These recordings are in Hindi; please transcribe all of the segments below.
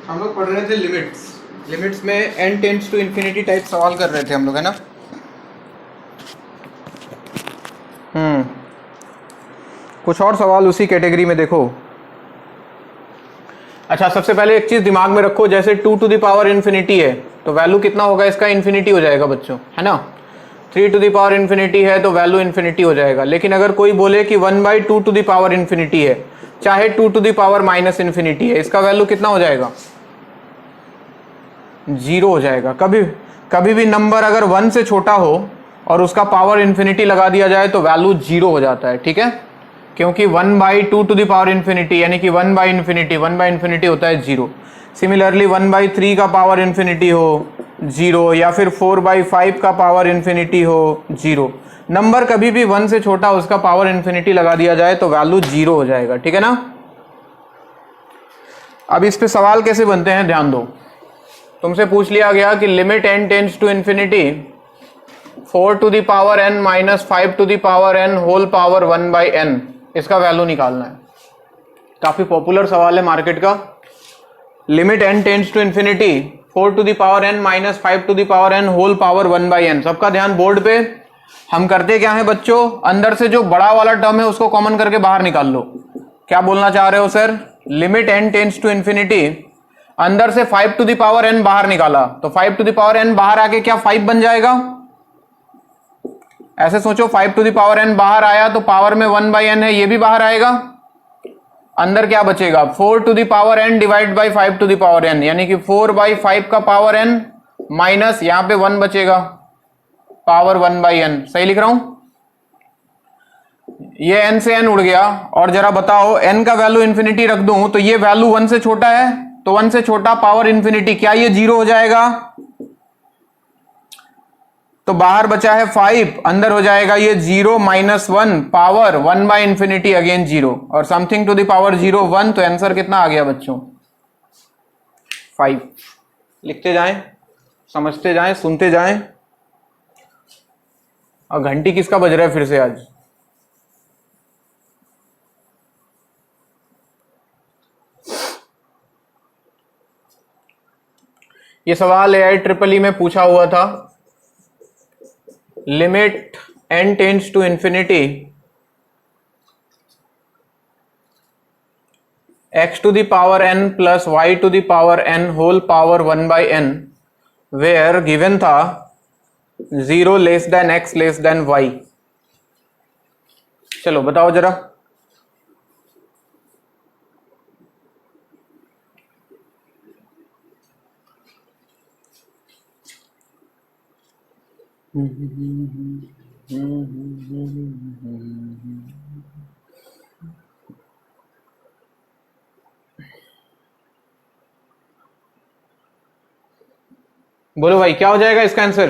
हम लोग पढ़ रहे थे लिमिट्स में n tends to infinity type सवाल कर रहे थे हम लोग, है ना। कुछ और सवाल उसी कैटेगरी में देखो। अच्छा, सबसे पहले एक चीज दिमाग में रखो, जैसे 2 टू द पावर इन्फिनिटी है तो वैल्यू कितना होगा इसका, इन्फिनिटी हो जाएगा बच्चों, है ना। 3 टू द पावर इन्फिनिटी है तो वैल्यू इन्फिनिटी हो जाएगा। लेकिन अगर कोई बोले कि 1/2 टू द पावर इन्फिनिटी है, चाहे 2 to the power minus infinity है, इसका वैल्यू कितना हो जाएगा, 0 हो जाएगा। कभी भी नंबर अगर 1 से छोटा हो और उसका पावर इन्फिनिटी लगा दिया जाए तो वैल्यू 0 हो जाता है, ठीक है। क्योंकि 1/2 टू द पावर इन्फिनिटी यानी कि 1/इन्फिनिटी होता है 0। सिमिलरली 1/3 का पावर इन्फिनिटी हो 0, या फिर 4/5 का पावर इन्फिनिटी हो 0। नंबर कभी भी 1 से छोटा उसका पावर इन्फिनिटी लगा दिया जाए तो वैल्यू 0 हो जाएगा, ठीक है ना। अब इस पे सवाल कैसे बनते हैं ध्यान दो। तुमसे पूछ लिया गया कि limit n tends to infinity 4 to the power n minus 5 to the power n whole power 1/n, इसका वैल्यू निकालना है। काफी पॉपुलर सवाल है मार्केट का। Limit n tends to infinity 4 to the power n minus 5 to the power n whole power 1/n। सबका ध्यान बोर्ड पे। हम करते क्या है बच्चों, अंदर से जो बड़ा वाला टर्म है उसको कॉमन करके बाहर निकाल लो। क्या बोलना चाह रहे हो sir, limit n tends to infinity, अंदर से 5 टू द पावर n बाहर निकाला तो 5 टू द पावर n बाहर आके क्या 5 बन जाएगा। ऐसे सोचो, 5 टू द पावर n बाहर आया तो पावर में 1/n है, ये भी बाहर आएगा। अंदर क्या बचेगा, 4 to the power n divide by 5 to the power n, यानी कि 4/5 का पावर n माइनस यहां पे 1 बचेगा, पावर 1/n। सही लिख रहा हूं, ये n से n उड़ गया। और जरा बताओ n का वैल्यू इन्फिनिटी रख दूं तो ये वैल्यू 1 से छोटा है, तो 1 से छोटा पावर इन्फिनिटी, क्या ये 0 हो जाएगा। तो बाहर बचा है 5, अंदर हो जाएगा ये 0 माइनस 1 पावर 1/इन्फिनिटी अगेन 0, और समथिंग टू द पावर 0 1, तो आंसर कितना आ गया बच्चों, 5। लिखते जाएं, समझते जाएं, सुनते जाएं। और घंटी किसका बज रहा है फिर से आज। ये सवाल AIEEE में पूछा हुआ था। Limit n tends to infinity x to the power n plus y to the power n whole power 1/n, where given था 0 less than x less than y। चलो बताओ जरा। बोलो भाई क्या हो जाएगा इसका आंसर।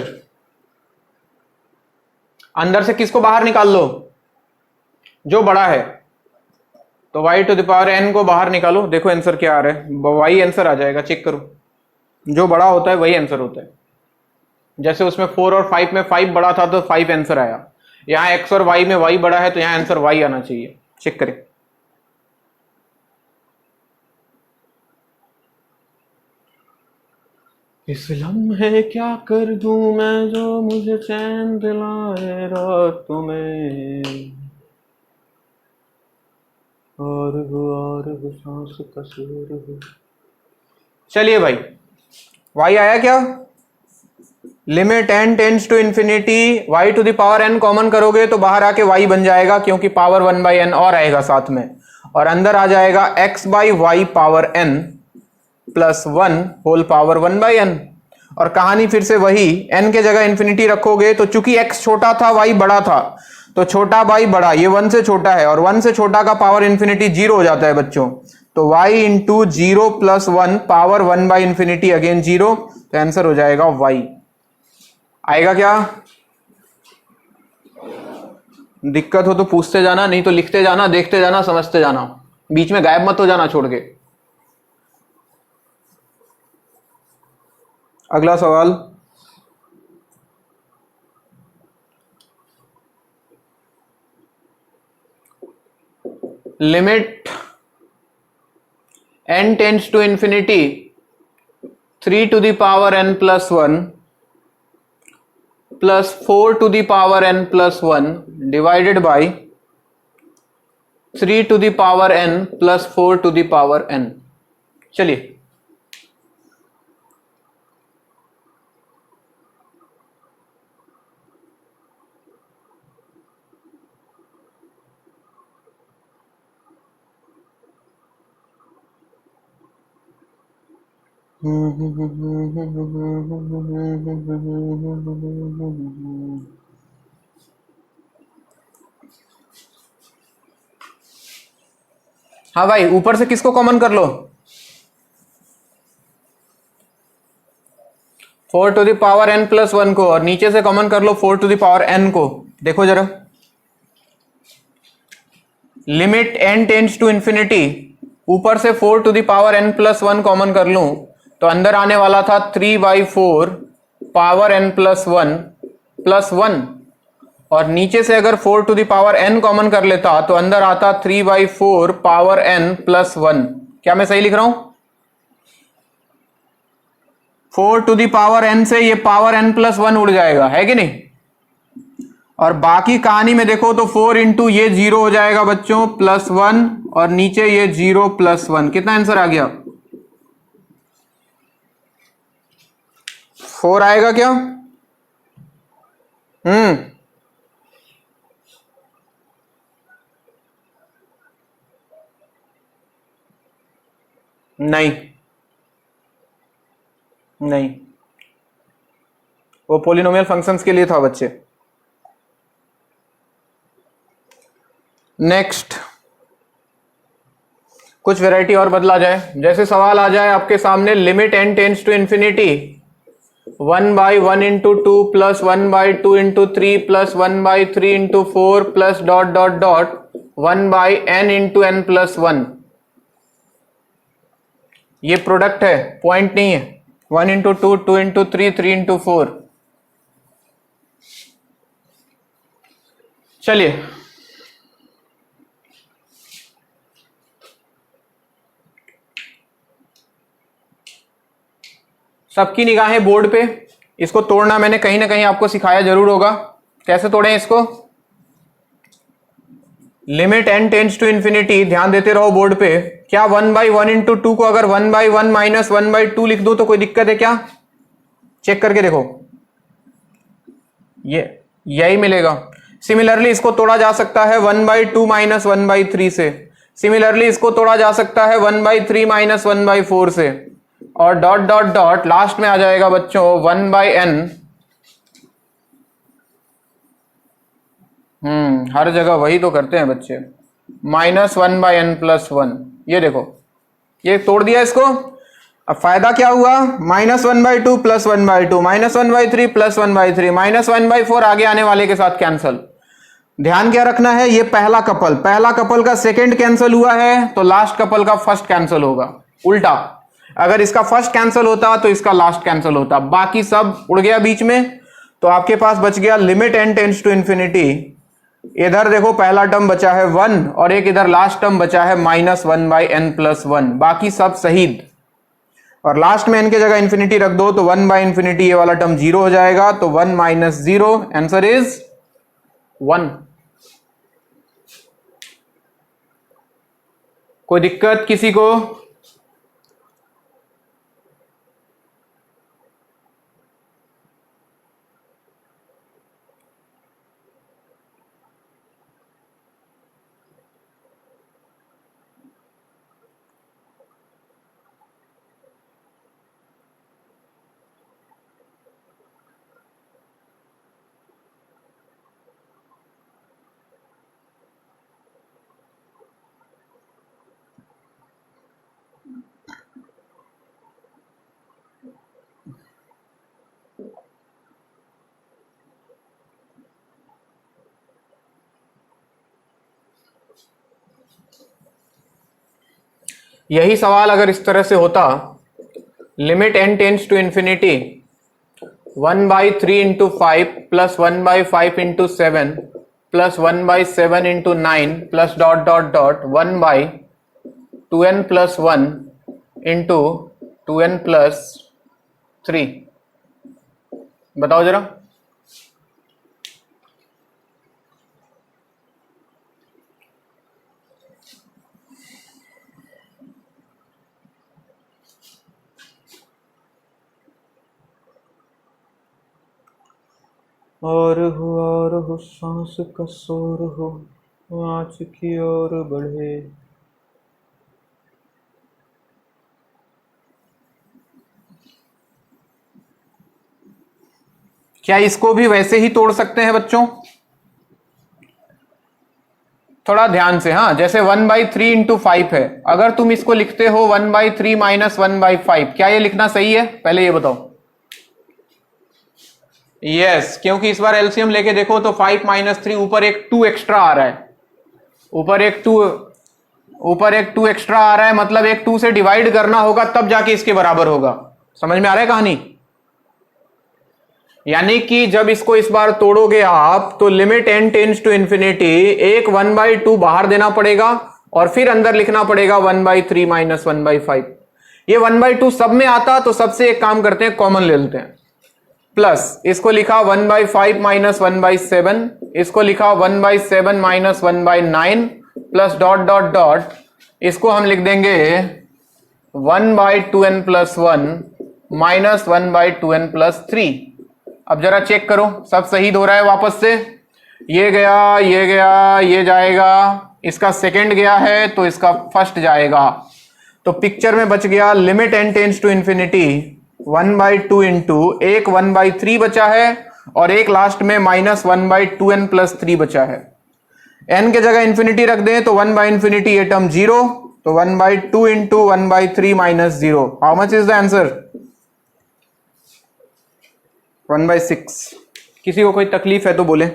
अंदर से किसको बाहर निकाल लो, जो बड़ा है, तो y to the power n को बाहर निकालो। देखो आंसर क्या आ रहा है, y आंसर आ जाएगा, चेक करो। जो बड़ा होता है वही आंसर होता है। जैसे उसमें 4 और 5 में 5 बड़ा था तो 5 आंसर आया। यहाँ x और y में y बड़ा है तो यहाँ आंसर y आना चाहिए। चेक करें। इस लम्हे क्या कर दूं मैं जो मुझे चैन दिलाए रात में, और सांस का सुर हो। चलिए भाई, y आया क्या। Limit n tends to infinity y to the power n common करोगे तो बाहर आके y बन जाएगा, क्योंकि पावर 1/n और आएगा साथ में, और अंदर आ जाएगा x/y power n plus 1 whole power 1/n। और कहानी फिर से वही, n के जगह इन्फिनिटी रखोगे तो चूंकि x छोटा था y बड़ा था, तो छोटा बाई बड़ा, ये 1 से छोटा है, और 1 से छोटा का पावर इन्फिनिटी 0 हो जाता है बच्चों। तो y इंटू 0 प्लस 1 पावर 1/इन्फिनिटी अगेन 0, तो आंसर हो जाएगा y। आएगा क्या, दिक्कत हो तो पूछते जाना, नहीं तो लिखते जाना, देखते जाना, समझते जाना, बीच में गायब मत हो जाना छोड़ के। अगला सवाल, limit n tends to infinity 3 to the power n plus 1 plus 4 to the power n plus 1 divided by 3 to the power n plus 4 to the power n। चलिए हाँ भाई, ऊपर से किसको कॉमन कर लो? 4 to the power n plus 1 को, और नीचे से कॉमन कर लो 4 टू द पावर n को। देखो जरा, limit n tends to infinity, ऊपर से 4 to the power n plus 1 common कर लूं तो अंदर आने वाला था 3/4 पावर n प्लस 1 प्लस 1, और नीचे से अगर 4 to the power n common कर लेता तो अंदर आता 3/4 पावर n प्लस 1। क्या मैं सही लिख रहा हूं? 4 टू द पावर n से ये पावर n प्लस 1 उड़ जाएगा, है कि नहीं? और बाकी कहानी में देखो तो 4 इंटू ये 0 हो जाएगा बच्चों प्लस 1, और नीचे ये 0 प्लस 1। कितना आंसर आ गया? 4 आएगा क्या? नहीं नहीं, वो पोलिनोमियल फंक्शंस के लिए था बच्चे। नेक्स्ट, कुछ वैरायटी और बदला जाए। जैसे सवाल आ जाए आपके सामने, limit n tends to infinity 1/1 into 2 plus 1/2 into 3 plus 1/3 into 4 plus dot dot dot 1/n into n plus 1। ये प्रोडक्ट है, पॉइंट नहीं है। 1 इंटू 2, 2 इंटू 3, 3 इंटू 4। चलिए सबकी निगाहें बोर्ड पे। इसको तोड़ना मैंने कहीं ना कहीं आपको सिखाया जरूर होगा। कैसे तोड़ें इसको? Limit n tends to infinity, ध्यान देते रहो बोर्ड पे। क्या 1/1 इंटू 2 को अगर 1/1 माइनस 1/2 लिख दूं तो कोई दिक्कत है क्या? चेक करके देखो, ये यही मिलेगा। सिमिलरली इसको तोड़ा जा सकता है 1/2 माइनस 1/3 से। सिमिलरली इसको तोड़ा जा सकता है 1/3 माइनस 1/4 से, और डॉट डॉट डॉट लास्ट में आ जाएगा बच्चों 1/n। हर जगह वही तो करते हैं बच्चे, माइनस 1/n प्लस 1। ये देखो, ये तोड़ दिया इसको। अब फायदा क्या हुआ? -1/2 प्लस 1/2, -1/3 प्लस 1/3, -1/4 आगे आने वाले के साथ कैंसल। ध्यान क्या रखना है, ये पहला कपल का सेकंड कैंसिल हुआ है तो लास्ट कपल का फर्स्ट कैंसिल होगा। उल्टा, अगर इसका फर्स्ट कैंसिल होता तो इसका लास्ट कैंसिल होता। बाकी सब उड़ गया बीच में, तो आपके पास बच गया limit n tends to infinity. इधर देखो पहला टर्म बचा है 1, और एक इधर लास्ट टर्म बचा है -1/n प्लस 1। बाकी सब शहीद, और लास्ट में n की जगह इंफिनिटी रख दो तो 1/∞ ये वाला टर्म 0 हो जाएगा, तो 1 माइनस 0, आंसर इज 1। कोई दिक्कत किसी को? यही सवाल अगर इस तरह से होता, limit n tends to infinity 1/3 into 5 plus 1/5 into 7 plus 1/7 into 9 plus dot dot dot 1/2n plus 1 into 2n plus 3, बताओ जरा। और हो सांस का शोर हो, आँच की ओर बढ़े। क्या इसको भी वैसे ही तोड़ सकते हैं बच्चों? थोड़ा ध्यान से, हाँ, जैसे 1/3 इंटू 5 है, अगर तुम इसको लिखते हो 1/3 माइनस 1/5, क्या ये लिखना सही है? पहले ये बताओ। यस, क्योंकि इस बार एलसीएम लेके देखो तो 5 माइनस 3, ऊपर एक 2 एक्स्ट्रा आ रहा है, ऊपर एक 2 एक्स्ट्रा आ रहा है, मतलब एक 2 से डिवाइड करना होगा तब जाके इसके बराबर होगा। समझ में आ रहा है कहानी? यानी कि जब इसको इस बार तोड़ोगे आप तो limit n tends to infinity, एक 1/2 बाहर देना पड़ेगा और फिर अंदर लिखना पड़ेगा 1/3 माइनस 1/5। ये 1/2 सब में आता तो सबसे एक काम करते हैं, कॉमन ले लेते हैं, प्लस इसको लिखा 1/5 माइनस 1/7, इसको लिखा 1/7 minus 1/9 plus dot dot dot, इसको हम लिख देंगे 1/2n plus 1 minus 1/2n plus 3। अब जरा चेक करो सब सही हो रहा है वापस से, ये गया, ये गया, ये जाएगा, इसका सेकंड गया है तो इसका फर्स्ट जाएगा, तो पिक्चर में बच गया limit n tends to infinity 1/2 into एक 1/3 बचा है और एक लास्ट में माइनस 1/2n प्लस 3 बचा है। n के जगह इंफिनिटी रख दें तो 1/∞ ये टर्म 0, तो 1/2 into 1/3 minus 0, how much is the answer? 1/6। किसी को कोई तकलीफ है तो बोले।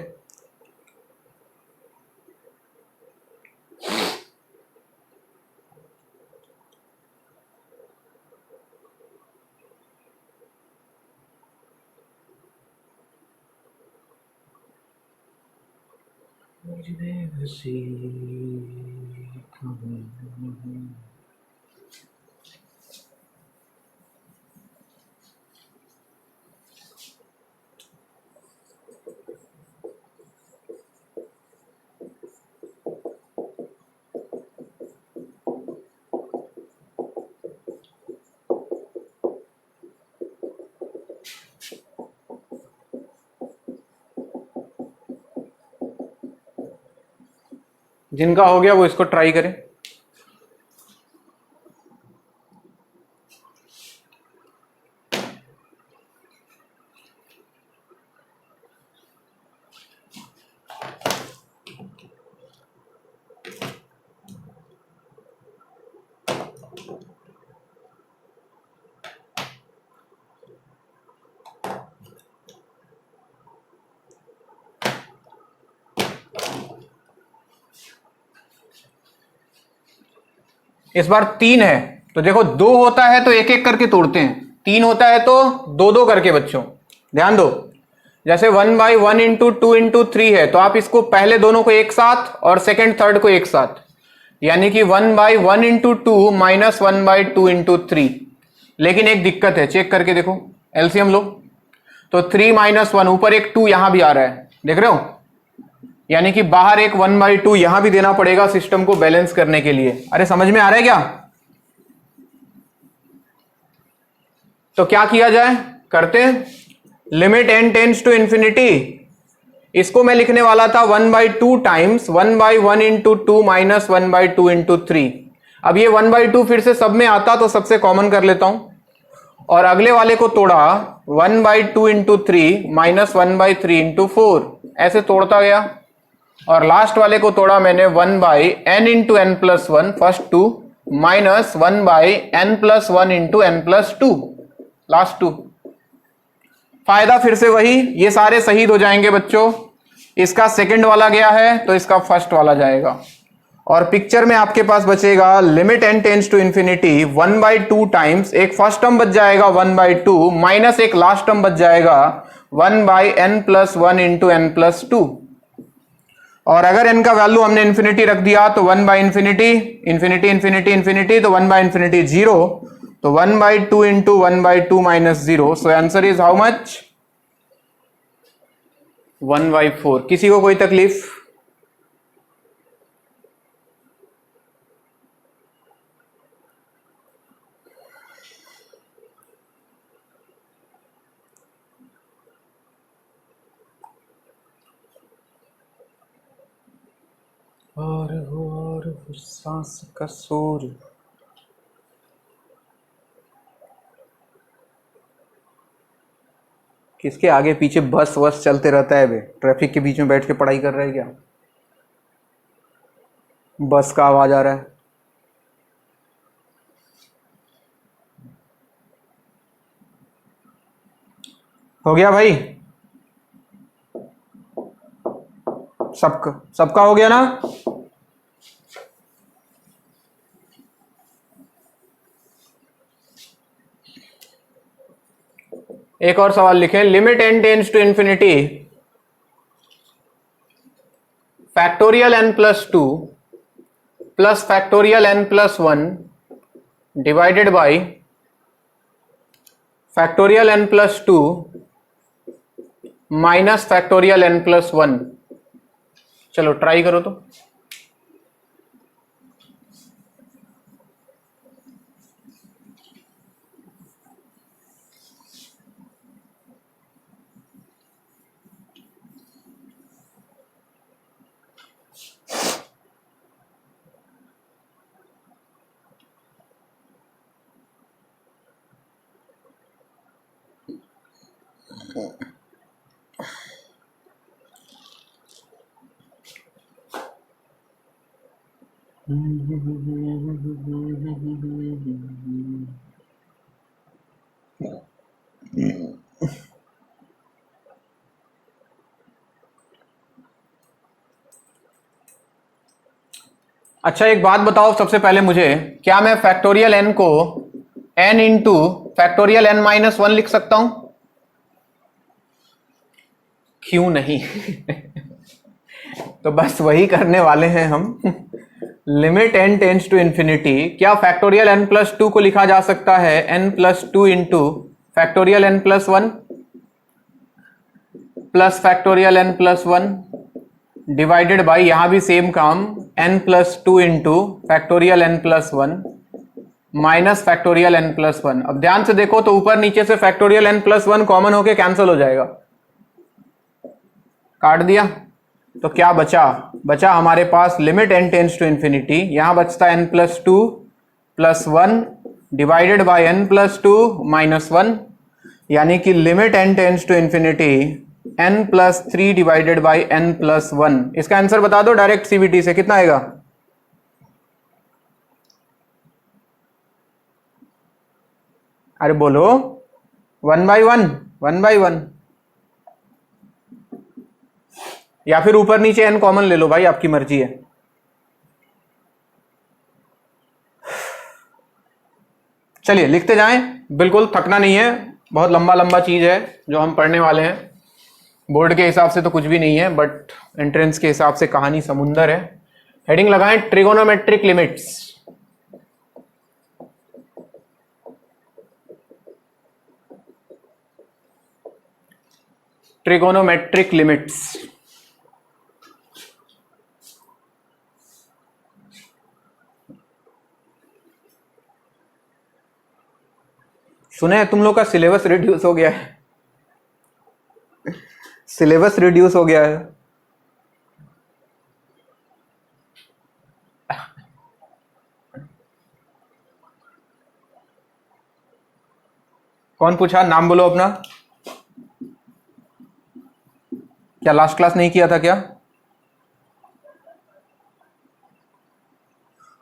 जिनका हो गया वो इसको ट्राई करें। इस बार 3 है तो देखो 2 होता है तो एक एक करके तोड़ते हैं, 3 होता है तो 2-2 करके। बच्चों ध्यान दो, जैसे 1/1 इंटू 2 इंटू 3 है तो आप इसको पहले दोनों को एक साथ और सेकंड थर्ड को एक साथ, यानी कि 1/1 इंटू 2 माइनस 1/2 इंटू 3। लेकिन एक दिक्कत है, चेक करके देखो, एलसीएम लो तो 3 माइनस 1, ऊपर एक 2 यहां भी आ रहा है, देख रहे हो, यानी कि बाहर एक 1/2 यहां भी देना पड़ेगा सिस्टम को बैलेंस करने के लिए। अरे समझ में आ रहा है क्या? तो क्या किया जाए, करते हैं limit n tends to infinity, इसको मैं लिखने वाला था 1/2 टाइम्स 1/1 इंटू 2 माइनस 1/2 इंटू 3। अब ये 1/2 फिर से सब में आता तो सबसे कॉमन कर लेता हूं, और अगले वाले को तोड़ा 1/2 इंटू 3 माइनस 1/3 इंटू 4, ऐसे तोड़ता गया, और लास्ट वाले को तोड़ा मैंने 1/n into n plus 1 first 2 minus 1/n plus 1 into n plus 2 last 2। फायदा फिर से वही, ये सारे शहीद हो जाएंगे बच्चों, इसका सेकंड वाला गया है तो इसका फर्स्ट वाला जाएगा, और पिक्चर में आपके पास बचेगा limit n tends to infinity 1/2 times एक फर्स्ट टर्म बच जाएगा 1/2 माइनस एक लास्ट टर्म बच जाएगा 1/n plus 1 into n plus 2। और अगर n का वैल्यू हमने इंफिनिटी रख दिया तो 1/∞, इंफिनिटी इंफिनिटी इंफिनिटी, तो 1/∞ 0 तो 1/2 into 1/2 minus 0, so answer is how much? 1/4। किसी को कोई तकलीफ? और सांस का शोर। किसके आगे पीछे बस वस चलते रहता है बे? ट्रैफिक के बीच में बैठ के पढ़ाई कर रहा है क्या? बस का आवाज आ रहा है। हो गया भाई? सबका हो गया ना? एक और सवाल लिखें। Limit n tends to infinity factorial n plus 2 plus factorial n plus 1 divided by factorial n plus 2 minus factorial n plus 1। चलो ट्राई करो तो। अच्छा एक बात बताओ सबसे पहले मुझे, क्या मैं फैक्टोरियल n को n into factorial n minus 1 लिख सकता हूं? क्यों नहीं? तो बस वही करने वाले हैं हम। Limit n tends to infinity, क्या फैक्टोरियल n प्लस 2 को लिखा जा सकता है n plus 2 into factorial n plus 1 plus factorial n plus 1 divided by, यहां भी सेम काम, n plus 2 into factorial n plus 1 minus factorial n plus 1। अब ध्यान से देखो तो ऊपर नीचे से फैक्टोरियल n प्लस 1 कॉमन होके कैंसिल हो जाएगा। काट दिया तो क्या बचा हमारे पास limit n tends to infinity, यहां बचता n plus 2 plus 1 divided by n plus 2 minus 1, यानी कि limit n tends to infinity n plus 3 divided by n plus 1। इसका आंसर बता दो डायरेक्ट सीबीटी से, कितना आएगा? अरे बोलो। 1/1 या फिर ऊपर नीचे n कॉमन ले लो भाई, आपकी मर्जी है। चलिए लिखते जाएं, बिल्कुल थकना नहीं है, बहुत लंबा लंबा चीज है जो हम पढ़ने वाले हैं। बोर्ड के हिसाब से तो कुछ भी नहीं है, बट एंट्रेंस के हिसाब से कहानी समुंदर है। हेडिंग लगाएं ट्रिगोनोमेट्रिक लिमिट्स। Trigonometric limits. सुने तुम लोग का सिलेबस रिड्यूस हो गया है। सिलेबस रिड्यूस हो गया है। कौन पूछा? नाम बोलो अपना। क्या लास्ट क्लास नहीं किया था क्या?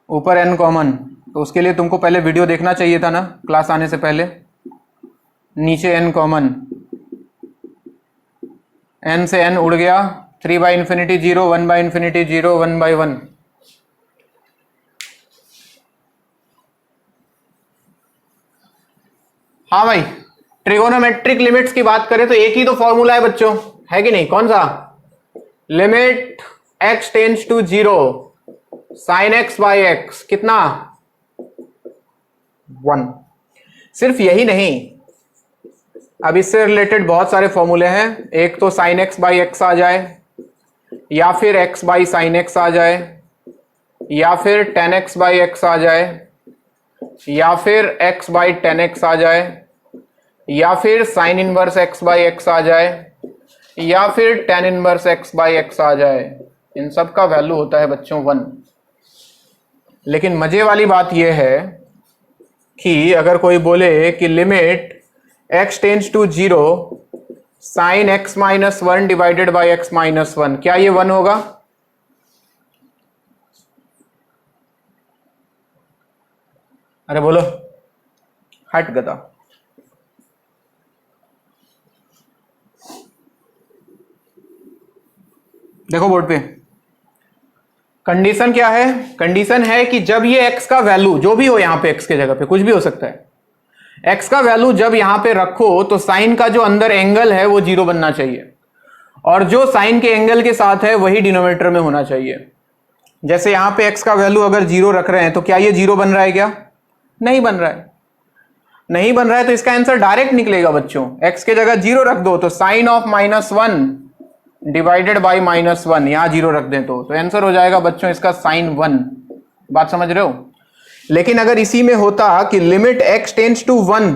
ऊपर n कॉमन, तो उसके लिए तुमको पहले वीडियो देखना चाहिए था ना क्लास आने से पहले। नीचे n कॉमन, n से n उड़ गया, 3/∞ 0, 1/∞ 0, 1/1। हाँ भाई, ट्रिगोनोमेट्रिक लिमिट्स की बात करें तो एक ही तो फॉर्मूला है बच्चों, है कि नहीं? कौन सा? Limit x tends to 0 sin x by x, कितना? 1। सिर्फ यही नहीं, अब इससे रिलेटेड बहुत सारे फॉर्मूले हैं। एक तो साइन एक्स बाई एक्स आ जाए, या फिर एक्स बाई साइन एक्स आ जाए, या फिर टेन एक्स बाई एक्स आ जाए, या फिर एक्स बाई टेन एक्स आ जाए, या फिर sine inverse x by x आ जाए, या फिर tan inverse x by x आ जाए। इन सब का वैल्यू होता है बच्चों 1। लेकिन मजे वाली बात यह है कि अगर कोई बोले कि limit x tends to 0 sine x minus 1 divided by x minus 1, क्या ये 1 होगा? अरे बोलो, हट गधा। देखो बोर्ड पे कंडीशन क्या है। कंडीशन है कि जब ये x का वैल्यू जो भी हो, यहां पे x के जगह पे कुछ भी हो सकता है, x का वैल्यू जब यहां पे रखो तो साइन का जो अंदर एंगल है वो 0 बनना चाहिए, और जो साइन के एंगल के साथ है वही डिनोमिनेटर में होना चाहिए। जैसे यहां पे x का वैल्यू अगर 0 रख रहे हैं तो क्या ये 0 बन रहा है? क्या नहीं बन रहा है? नहीं बन रहा है तो इसका आंसर डायरेक्ट निकलेगा बच्चों। x के जगह 0 रख दो तो साइन ऑफ -1 डिवाइडेड बाई -1, यहां 0 रख दें तो आंसर हो जाएगा बच्चों इसका sin 1। बात समझ रहे हो? लेकिन अगर इसी में होता कि limit x tends to 1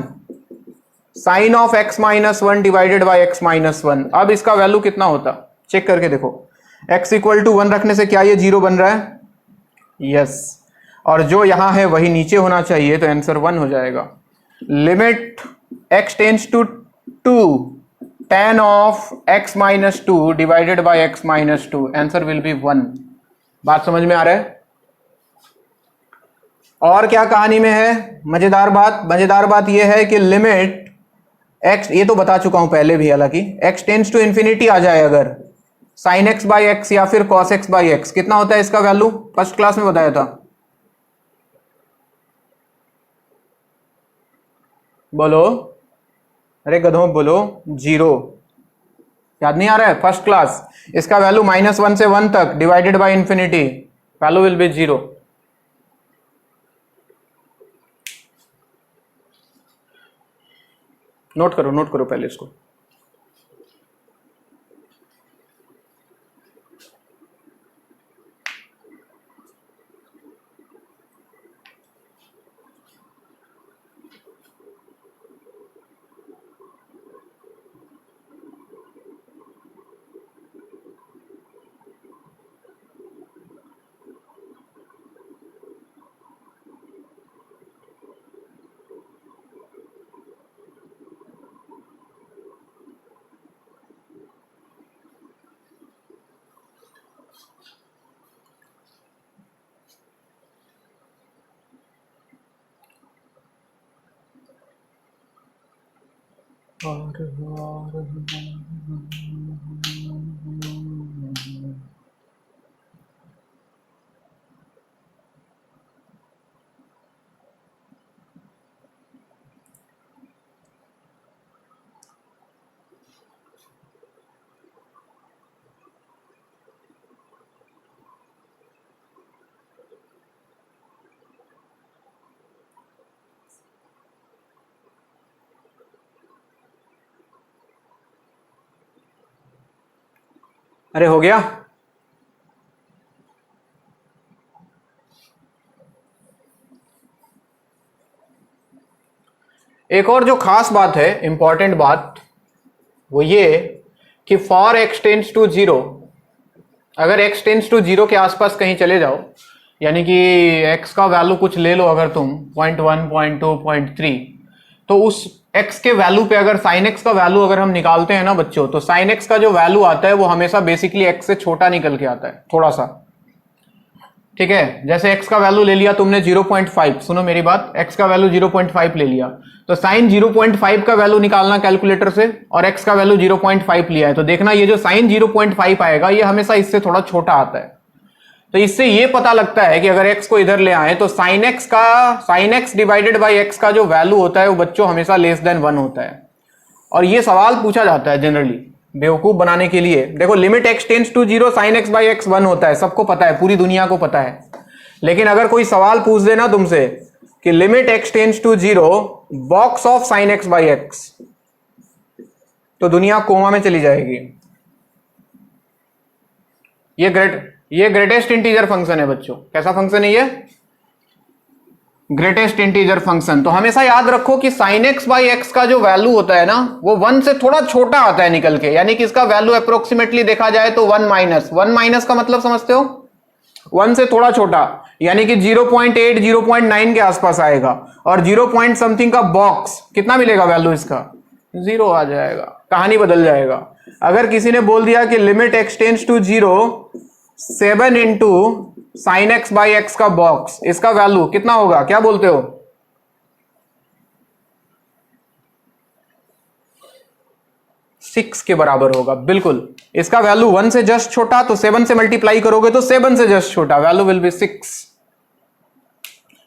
sine of x minus 1 divided by x minus 1, अब इसका वैल्यू कितना होता? चेक करके देखो। x इक्वल टू 1 रखने से क्या ये 0 बन रहा है? यस। और जो यहां है वही नीचे होना चाहिए, तो आंसर 1 हो जाएगा। Limit x tends to 2 tan of x minus 2 divided by x minus 2, answer will be 1। बात समझ में आ रहा है? और क्या कहानी में है मजेदार बात? मजेदार बात यह है कि लिमिट x, ये तो बता चुका हूं पहले भी, हालांकि x टेंड्स टू इंफिनिटी आ जाए अगर, साइन एक्स बाई एक्स या फिर कॉस एक्स बाई एक्स, कितना होता है इसका वैल्यू? फर्स्ट क्लास में बताया था। बोलो, अरे गधों बोलो, 0। याद नहीं आ रहा है? First class. इसका वैल्यू -1 से 1 तक divided by infinity, value will be 0। Note करो पहले इसको। अरे हो गया? एक और जो खास बात है, इंपॉर्टेंट बात, वो ये कि फॉर x टेंड्स टू 0, अगर x टेंड्स टू 0 के आसपास कहीं चले जाओ, यानी कि x का वैल्यू कुछ ले लो अगर तुम 0.1, 0.2, 0.3, तो उस x के वैल्यू पे अगर sin x का वैल्यू अगर हम निकालते हैं ना बच्चों, तो sin x का जो वैल्यू आता है वो हमेशा बेसिकली x से छोटा निकल के आता है थोड़ा सा। ठीक है, जैसे x का वैल्यू ले लिया तुमने 0.5, सुनो मेरी बात, x का वैल्यू 0.5 ले लिया, तो sin 0.5 का वैल्यू निकालना कैलकुलेटर से, और x का वैल्यू 0.5 लिया है, तो देखना ये जो sin 0.5 आएगा ये हमेशा इससे थोड़ा छोटा आता है। तो इससे ये पता लगता है कि अगर x को इधर ले आए तो sin x divided by x का जो वैल्यू होता है वो बच्चों हमेशा लेस देन 1 होता है। और ये सवाल पूछा जाता है जनरली बेवकूफ बनाने के लिए। देखो, limit x tends to 0 sin x by x 1 होता है, सबको पता है, पूरी दुनिया को पता है। लेकिन अगर कोई सवाल पूछ देना तुमसे कि limit x tends to 0 box of sine x by x, तो दुनिया कोमा में चली जाएगी। ये ग्रेटेस्ट इंटीजर फंक्शन है बच्चों। कैसा फंक्शन है ये? Greatest integer function. तो हमेशा याद रखो कि साइन एक्स बाई एक्स का जो वैल्यू होता है ना, वो 1 से थोड़ा छोटा आता है निकल के, यानी कि इसका वैल्यू अप्रोक्सीमेटली देखा जाए तो 1 माइनस का मतलब समझते हो? 1 से थोड़ा छोटा, यानी कि 0.8 0.9 के आसपास आएगा, और 0 पॉइंट समथिंग का बॉक्स कितना मिलेगा वैल्यू इसका? 0 आ जाएगा, कहानी बदल जाएगा। अगर किसी ने बोल दिया कि limit x tends to 0 7 into sine x by x का बॉक्स, इसका वैल्यू कितना होगा? क्या बोलते हो? 6 के बराबर होगा, बिल्कुल। इसका वैल्यू 1 से जस्ट छोटा, तो 7 से मल्टीप्लाई करोगे तो 7 से जस्ट छोटा, वैल्यू विल बी 6।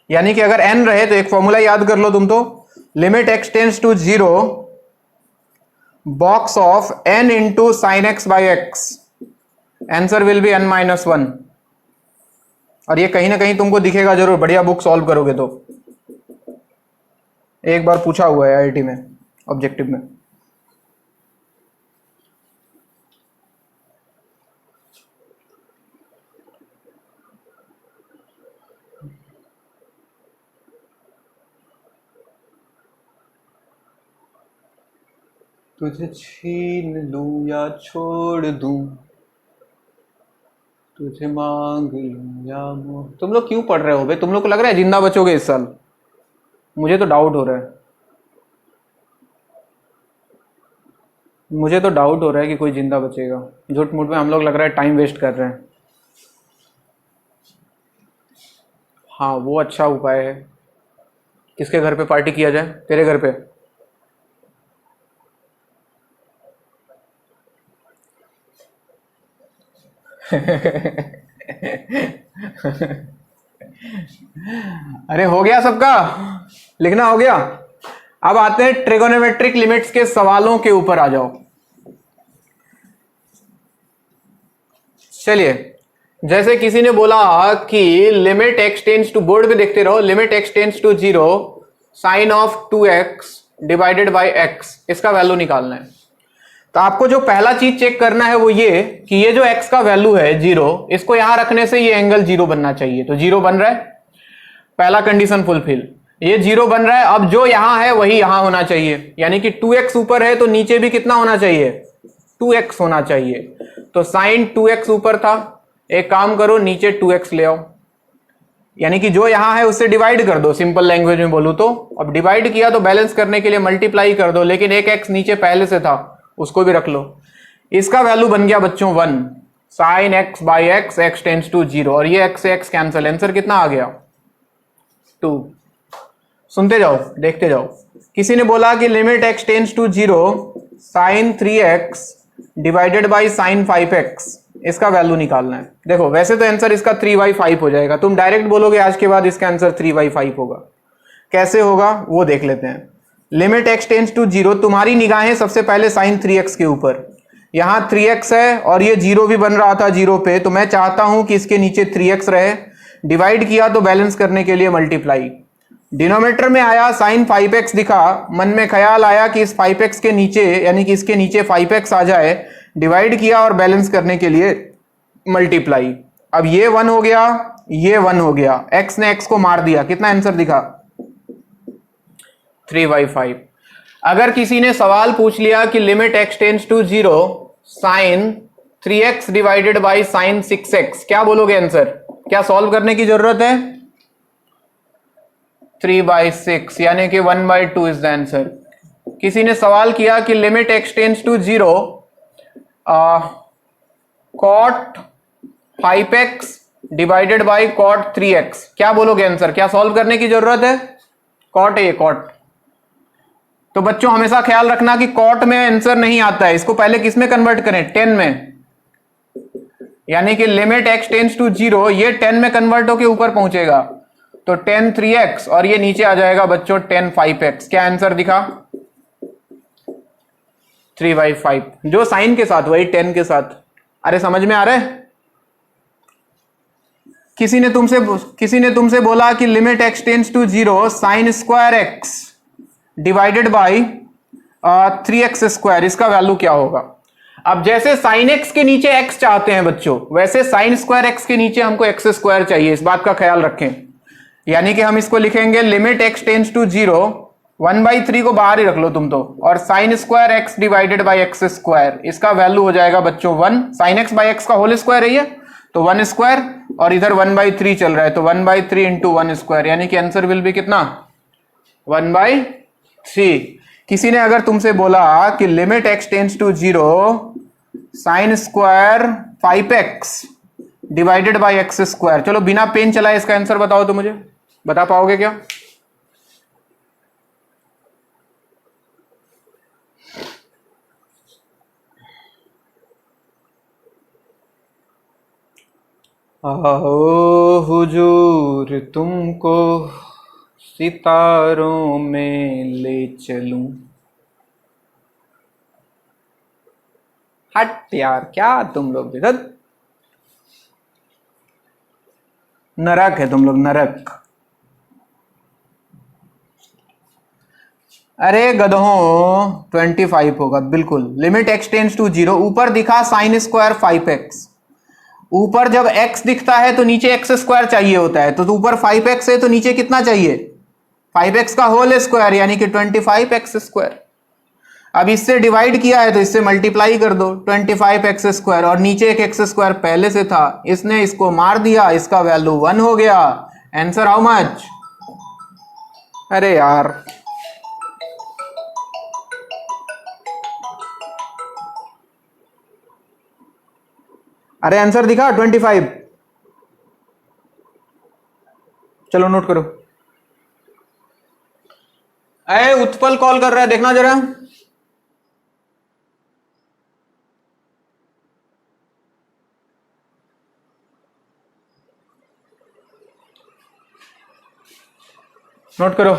यानी कि अगर n रहे तो एक फॉर्मूला याद कर लो तुम, तो limit x tends to 0 box of n into sine x by x, answer will be n-1। और ये कहीं ना कहीं तुमको दिखेगा जरूर, बढ़िया बुक सॉल्व करोगे तो। एक बार पूछा हुआ है आईआईटी में ऑब्जेक्टिव में। तुझे छीन लूं या छोड़ दूं, तुझे मांग लूं या मोह। तुम लोग क्यों पढ़ रहे हो भाई? तुम लोग को लग रहा है जिंदा बचोगे इस साल? मुझे तो डाउट हो रहा है, मुझे तो डाउट हो रहा है कि कोई जिंदा बचेगा। झूठ मूठ में हम लोग लग रहा है टाइम वेस्ट कर रहे हैं। हाँ, वो अच्छा उपाय है। किसके घर पे पार्टी किया जाए? तेरे घर पे? अरे हो गया सबका, लिखना हो गया। अब आते हैं ट्रिगोनोमेट्रिक लिमिट्स के सवालों के ऊपर आ जाओ। चलिए, जैसे किसी ने बोला कि limit x tends to, board पे देखते रहो, limit x tends to 0 sine of 2x divided by x, इसका वैल्यू निकालना है। तो आपको जो पहला चीज चेक करना है वो ये कि ये जो x का वैल्यू है 0, इसको यहां रखने से ये एंगल 0 बनना चाहिए। तो 0 बन रहा है, पहला कंडीशन फुलफिल, ये 0 बन रहा है। अब जो यहां है वही यहां होना चाहिए, यानी कि 2x ऊपर है तो नीचे भी कितना होना चाहिए? 2x होना चाहिए। तो साइन 2x ऊपर था, एक काम करो नीचे 2x ले आओ, यानी कि जो यहां है उससे डिवाइड कर दो, सिंपल लैंग्वेज में बोलूं तो। अब डिवाइड किया तो बैलेंस करने के लिए मल्टीप्लाई कर दो, लेकिन एक x नीचे पहले से था, उसको भी रख लो। इसका वैल्यू बन गया बच्चों 1 sine x by x, x tends to 0, और ये x से x कैंसिल, आंसर कितना आ गया? 2। सुनते जाओ, देखते जाओ। किसी ने बोला कि limit x tends to 0 sine 3x divided by sine 5x, इसका वैल्यू निकालना है। देखो वैसे तो आंसर इसका 3/5 हो जाएगा, तुम डायरेक्ट बोलोगे आज के बाद इसका आंसर 3/5 होगा। कैसे होगा वो देख लेते हैं। लिमिट x टेंड्स टू 0, तुम्हारी निगाहें सबसे पहले साइन 3x के ऊपर, यहां 3x है और ये 0 भी बन रहा था 0 पे, तो मैं चाहता हूं कि इसके नीचे 3x रहे। डिवाइड किया तो बैलेंस करने के लिए मल्टीप्लाई, डिनोमिनेटर में आया साइन 5x दिखा, मन में ख्याल आया कि इस 5x के नीचे, यानी कि इसके नीचे 5x आ जाए, डिवाइड किया और बैलेंस करने के लिए मल्टीप्लाई। अब ये 1 हो गया, ये 1 हो गया, x ने x को मार दिया, कितना आंसर दिखा? 3/5। अगर किसी ने सवाल पूछ लिया कि limit x tends to 0 sine 3x divided by sine 6x, क्या बोलोगे आंसर? क्या सॉल्व करने की जरूरत है? 3/6, यानी कि 1/2 इज द आंसर। किसी ने सवाल किया कि limit x tends to 0 cot 5x divided by cot 3x, क्या बोलोगे आंसर? क्या सॉल्व करने की जरूरत है? cot है ये, cot। तो बच्चों हमेशा ख्याल रखना कि cot में आंसर नहीं आता है, इसको पहले किस में कन्वर्ट करें? 10 में, यानी कि लिमिट x टेंड्स टू 0, ये 10 में कन्वर्ट होके ऊपर पहुंचेगा, तो 10 3x, और ये नीचे आ जाएगा बच्चों 10 5x। क्या आंसर दिखा? 3/5, जो साइन के साथ वही 10 के साथ। अरे समझ में आ रहा है? किसी ने तुमसे बोला कि limit x tends to 0 sine square x divided by 3x square, इसका वैल्यू क्या होगा? अब जैसे साइन एक्स के नीचे x चाहते हैं बच्चों, वैसे साइन स्क्वायर एक्स के नीचे हमको एक्स स्क्वायर चाहिए, इस बात का ख्याल रखें। यानी कि हम इसको लिखेंगे लिमिट एक्स टेंस टू 0, 1/3 को बाहर ही रख लो तुम तो, और sign square x divided by x square, इसका वैल्यू हो जाएगा बच्चों 1। साइन एक्स बाई एक्स का होल स्क्वायर है ये, तो 1 स्क्वायर, और इधर 1/3 चल रहा है, तो 1/3 इंटू 1 स्क्वायर, यानी कि आंसर विल बी कितना? 1/3। किसी ने अगर तुमसे बोला कि limit x tends to 0 sine square 5x divided by x square, चलो बिना पेन चलाए इसका आंसर बताओ तो मुझे, बता पाओगे क्या? आओ हुजूर तुमको सितारों में ले चलूं। हट यार, क्या तुम लोग भी नरक है तुम लोग, नरक। अरे गधों 25 होगा बिल्कुल। लिमिट एक्स टेंस टू 0, ऊपर दिखा साइन स्क्वायर 5x, ऊपर जब x दिखता है तो नीचे एक्स स्क्वायर चाहिए होता है, तो ऊपर 5x है तो नीचे कितना चाहिए? 5x का होल स्क्वायर, यानी कि 25x स्क्वायर। अब इससे डिवाइड किया है तो इससे मल्टीप्लाई कर दो, 25x स्क्वायर, और नीचे एक एक्स स्क्वायर पहले से था, इसने इसको मार दिया, इसका वैल्यू 1 हो गया। Answer how much? अरे यार, अरे आंसर दिखा 25। चलो नोट करो। अरे उत्पल कॉल कर रहा है, देखना जरा। नोट करो।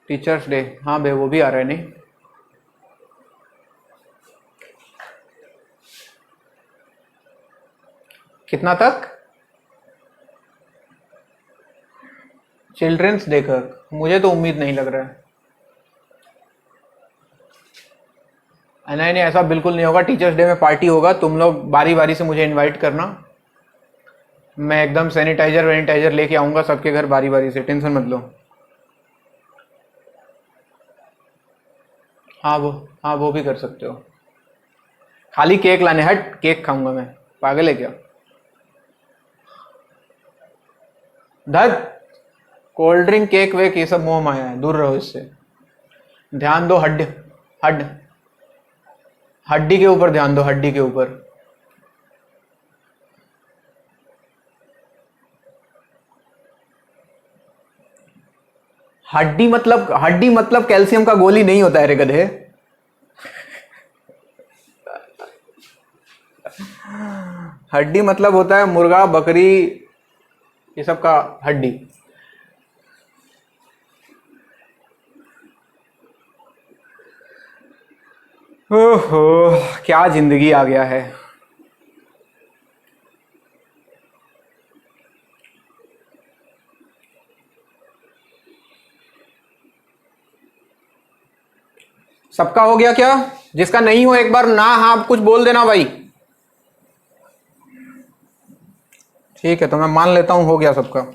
टीचर्स डे, हाँ भाई वो भी आ रहा है। नहीं कितना तक? चिल्ड्रंस डे का मुझे तो उम्मीद नहीं लग रहा है। नहीं नहीं, ऐसा बिल्कुल नहीं होगा। टीचर्स डे में पार्टी होगा, तुम लोग बारी बारी से मुझे इनवाइट करना, मैं एकदम सैनिटाइजर वैनिटाइजर लेके आऊंगा सबके घर बारी बारी से, टेंशन मत लो। हाँ वो भी कर सकते हो। खाली केक लाने, हट केक खाऊंगा मैं, पागल है क्या? धत, कोल्ड ड्रिंक केक वेक ये सब मोह माया है, दूर रहो इससे। ध्यान दो हड्डी के ऊपर ध्यान दो, हड्डी के ऊपर। हड्डी मतलब कैल्शियम का गोली नहीं होता है रे गधे। हड्डी मतलब होता है मुर्गा बकरी ये सब का हड्डी। ओहो, क्या जिंदगी आ गया है। सबका हो गया क्या? जिसका नहीं हो एक बार ना हाँ कुछ बोल देना भाई। ठीक है, तो मैं मान लेता हूं हो गया सबका।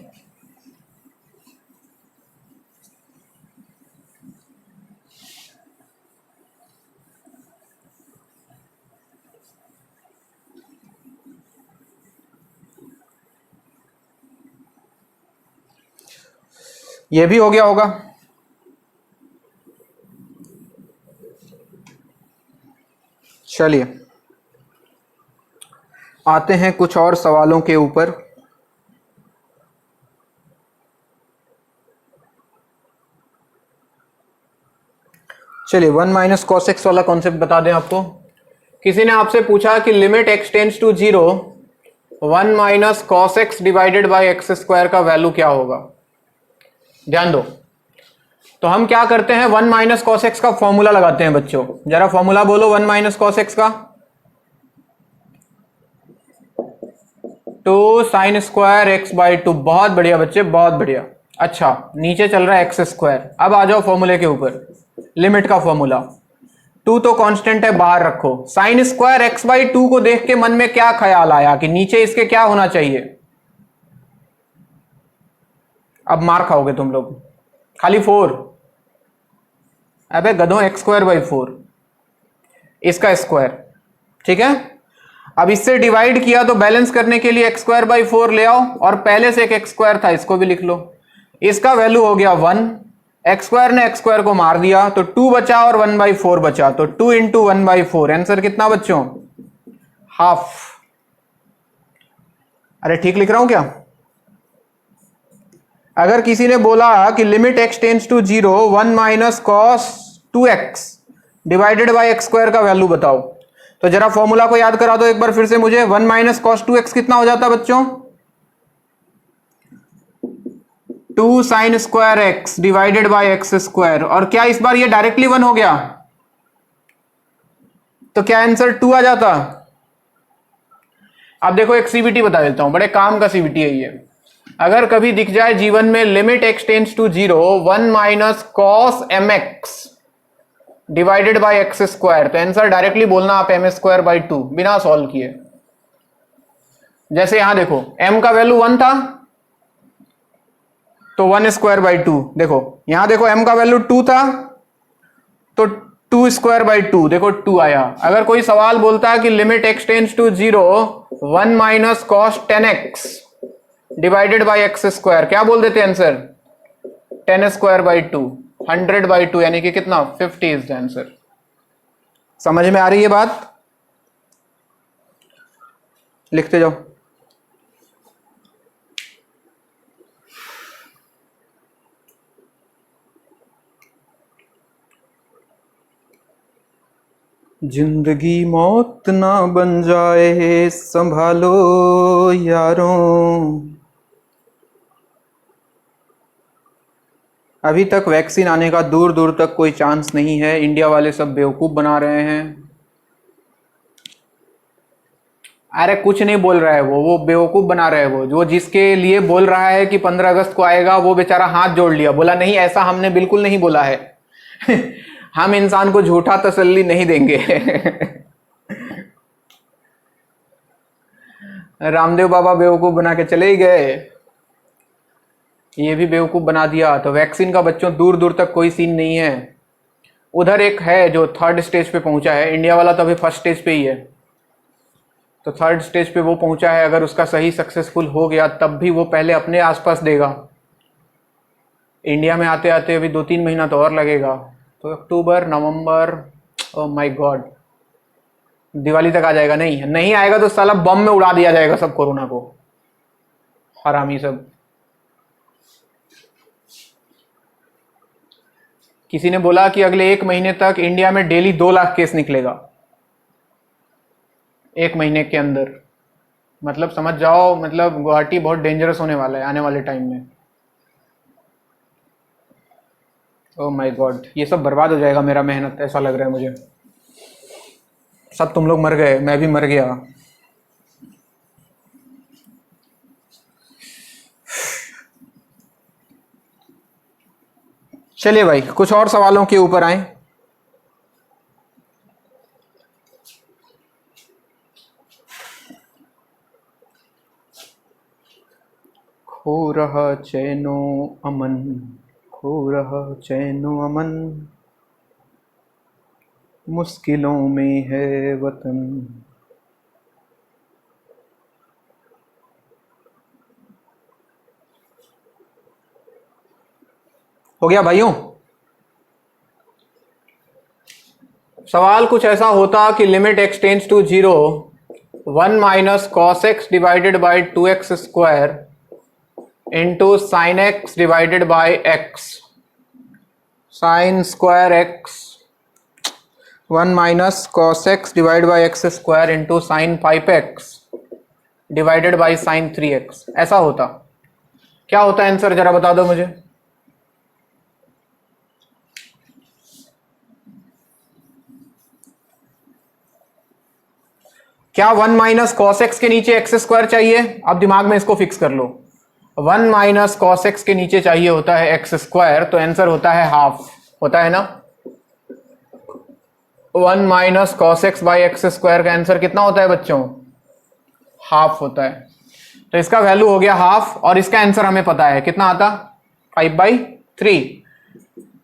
ये भी हो गया होगा। चलिए आते हैं कुछ और सवालों के ऊपर। चलिए 1 माइनस कॉस एक्स वाला कॉन्सेप्ट बता दें आपको। किसी ने आपसे पूछा कि limit x tends to 0 1 minus cos x divided by x square का वैल्यू क्या होगा? ध्यान दो। तो हम क्या करते हैं, 1 माइनस कॉस एक्स का फॉर्मूला लगाते हैं बच्चों। जरा फॉर्मूला बोलो 1 माइनस कॉस एक्स का। 2 साइन स्क्वायर एक्स बाई 2। बहुत बढ़िया बच्चे, बहुत बढ़िया। अच्छा, नीचे चल रहा है एक्स स्क्वायर। अब आ जाओ फॉर्मूले के ऊपर, लिमिट का फॉर्मूला। 2 तो कांस्टेंट है, बाहर रखो। साइन स्क्वायर एक्स बाई 2 को देख के मन में क्या ख्याल आया कि नीचे इसके क्या होना चाहिए? अब मार खाओगे तुम लोग। खाली 4। अबे गधों, एक्स स्क्वायर बाई 4, इसका स्क्वायर। ठीक है, अब इससे डिवाइड किया तो बैलेंस करने के लिए एक्स स्क्वायर बाई 4 ले आओ, और पहले से एक एक्स स्क्वायर था, इसको भी लिख लो। इसका वैल्यू हो गया 1। एक्स स्क्वायर ने एक्स स्क्वायर को मार दिया तो 2 बचा और 1/4 बचा, तो 2 इंटू 1/4। आंसर कितना बच्चों? हाफ। अरे ठीक लिख रहा हूं क्या? अगर किसी ने बोला कि limit x tends to 0 1 minus cos 2x divided by x square का वैल्यू बताओ, तो जरा फॉर्मूला को याद करा दो एक बार फिर से मुझे। 1 माइनस कॉस 2x कितना हो जाता बच्चों? 2 sign square x divided by x square. और क्या इस बार ये डायरेक्टली 1 हो गया? तो क्या आंसर 2 आ जाता? अब देखो, एक सीबीटी बता देता हूं, बड़े काम का सीबीटी है ये। अगर कभी दिख जाए जीवन में limit x tends to 0 1 minus cos M x divided by x square, तो आंसर डायरेक्टली बोलना आप एम स्क्वायर बाई 2 बिना सॉल्व किए। जैसे यहां देखो, m का वैल्यू 1 था तो 1 स्क्वायर बाई 2। देखो यहां देखो, m का वैल्यू 2 था तो 2 स्क्वायर बाई 2, देखो 2 आया। अगर कोई सवाल बोलता है कि limit x tends to 0 1 minus cos 10x divided by x square, क्या बोल देते आंसर? 10 स्क्वायर बाई 2, 100 बाई 2, यानी कि कितना? 50 इज द आंसर। समझ में आ रही है बात? लिखते जाओ। जिंदगी मौत ना बन जाए, संभालो यारों। अभी तक वैक्सीन आने का दूर दूर तक कोई चांस नहीं है। इंडिया वाले सब बेवकूफ बना रहे हैं। अरे कुछ नहीं बोल रहा है वो बेवकूफ बना रहा है। वो जो जिसके लिए बोल रहा है कि 15 अगस्त को आएगा, वो बेचारा हाथ जोड़ लिया, बोला नहीं ऐसा हमने बिल्कुल नहीं बोला है। हम इंसान को झूठा तसल्ली नहीं देंगे। रामदेव बाबा बेवकूफ बना के चले ही गए, ये भी बेवकूफ बना दिया। तो वैक्सीन का बच्चों दूर दूर तक कोई सीन नहीं है। उधर एक है जो 3rd स्टेज पे पहुंचा है, इंडिया वाला तो अभी 1st स्टेज पे ही है। तो 3rd स्टेज पे वो पहुंचा है, अगर उसका सही सक्सेसफुल हो गया तब भी वो पहले अपने आसपास देगा। इंडिया में आते आते अभी 2-3 महीना तो और लगेगा। तो अक्टूबर नवंबर, ओह माय गॉड, दिवाली तक आ जाएगा। नहीं आएगा तो साला बम में उड़ा दिया जाएगा सब कोरोना को, हरामी सब। किसी ने बोला कि अगले 1 महीने तक इंडिया में डेली 2 लाख केस निकलेगा, 1 महीने के अंदर। मतलब समझ जाओ, मतलब गुवाहाटी बहुत डेंजरस होने वाला है आने वाले टाइम में। ओह माय गॉड, ये सब बर्बाद हो जाएगा मेरा मेहनत, ऐसा लग रहा है मुझे। सब तुम लोग मर गए, मैं भी मर गया। चलिए भाई, कुछ और सवालों के ऊपर आए। खो रहा चैनो अमन, खो रहा चैनो अमन, मुश्किलों में है वतन। हो गया भाइयों? सवाल कुछ ऐसा होता कि limit x tends to 0 1 minus cos x divided by 2x square into sine x divided by x, sine square x 1 minus cos x divide by x square into sine 5x divided by sine 3x, ऐसा होता। क्या होता है आंसर, जरा बता दो मुझे। क्या 1 माइनस कॉस एक्स के नीचे एक्स स्क्वायर चाहिए? आप दिमाग में इसको फिक्स कर लो। 1 माइनस कॉस एक्स के नीचे चाहिए होता है एक्स स्क्वायर, तो आंसर होता है हाफ, होता है ना। 1 minus cos x by x square का आंसर कितना होता है बच्चों? हाफ होता है। तो इसका वैल्यू हो गया हाफ, और इसका आंसर हमें पता है कितना आता, 5/3।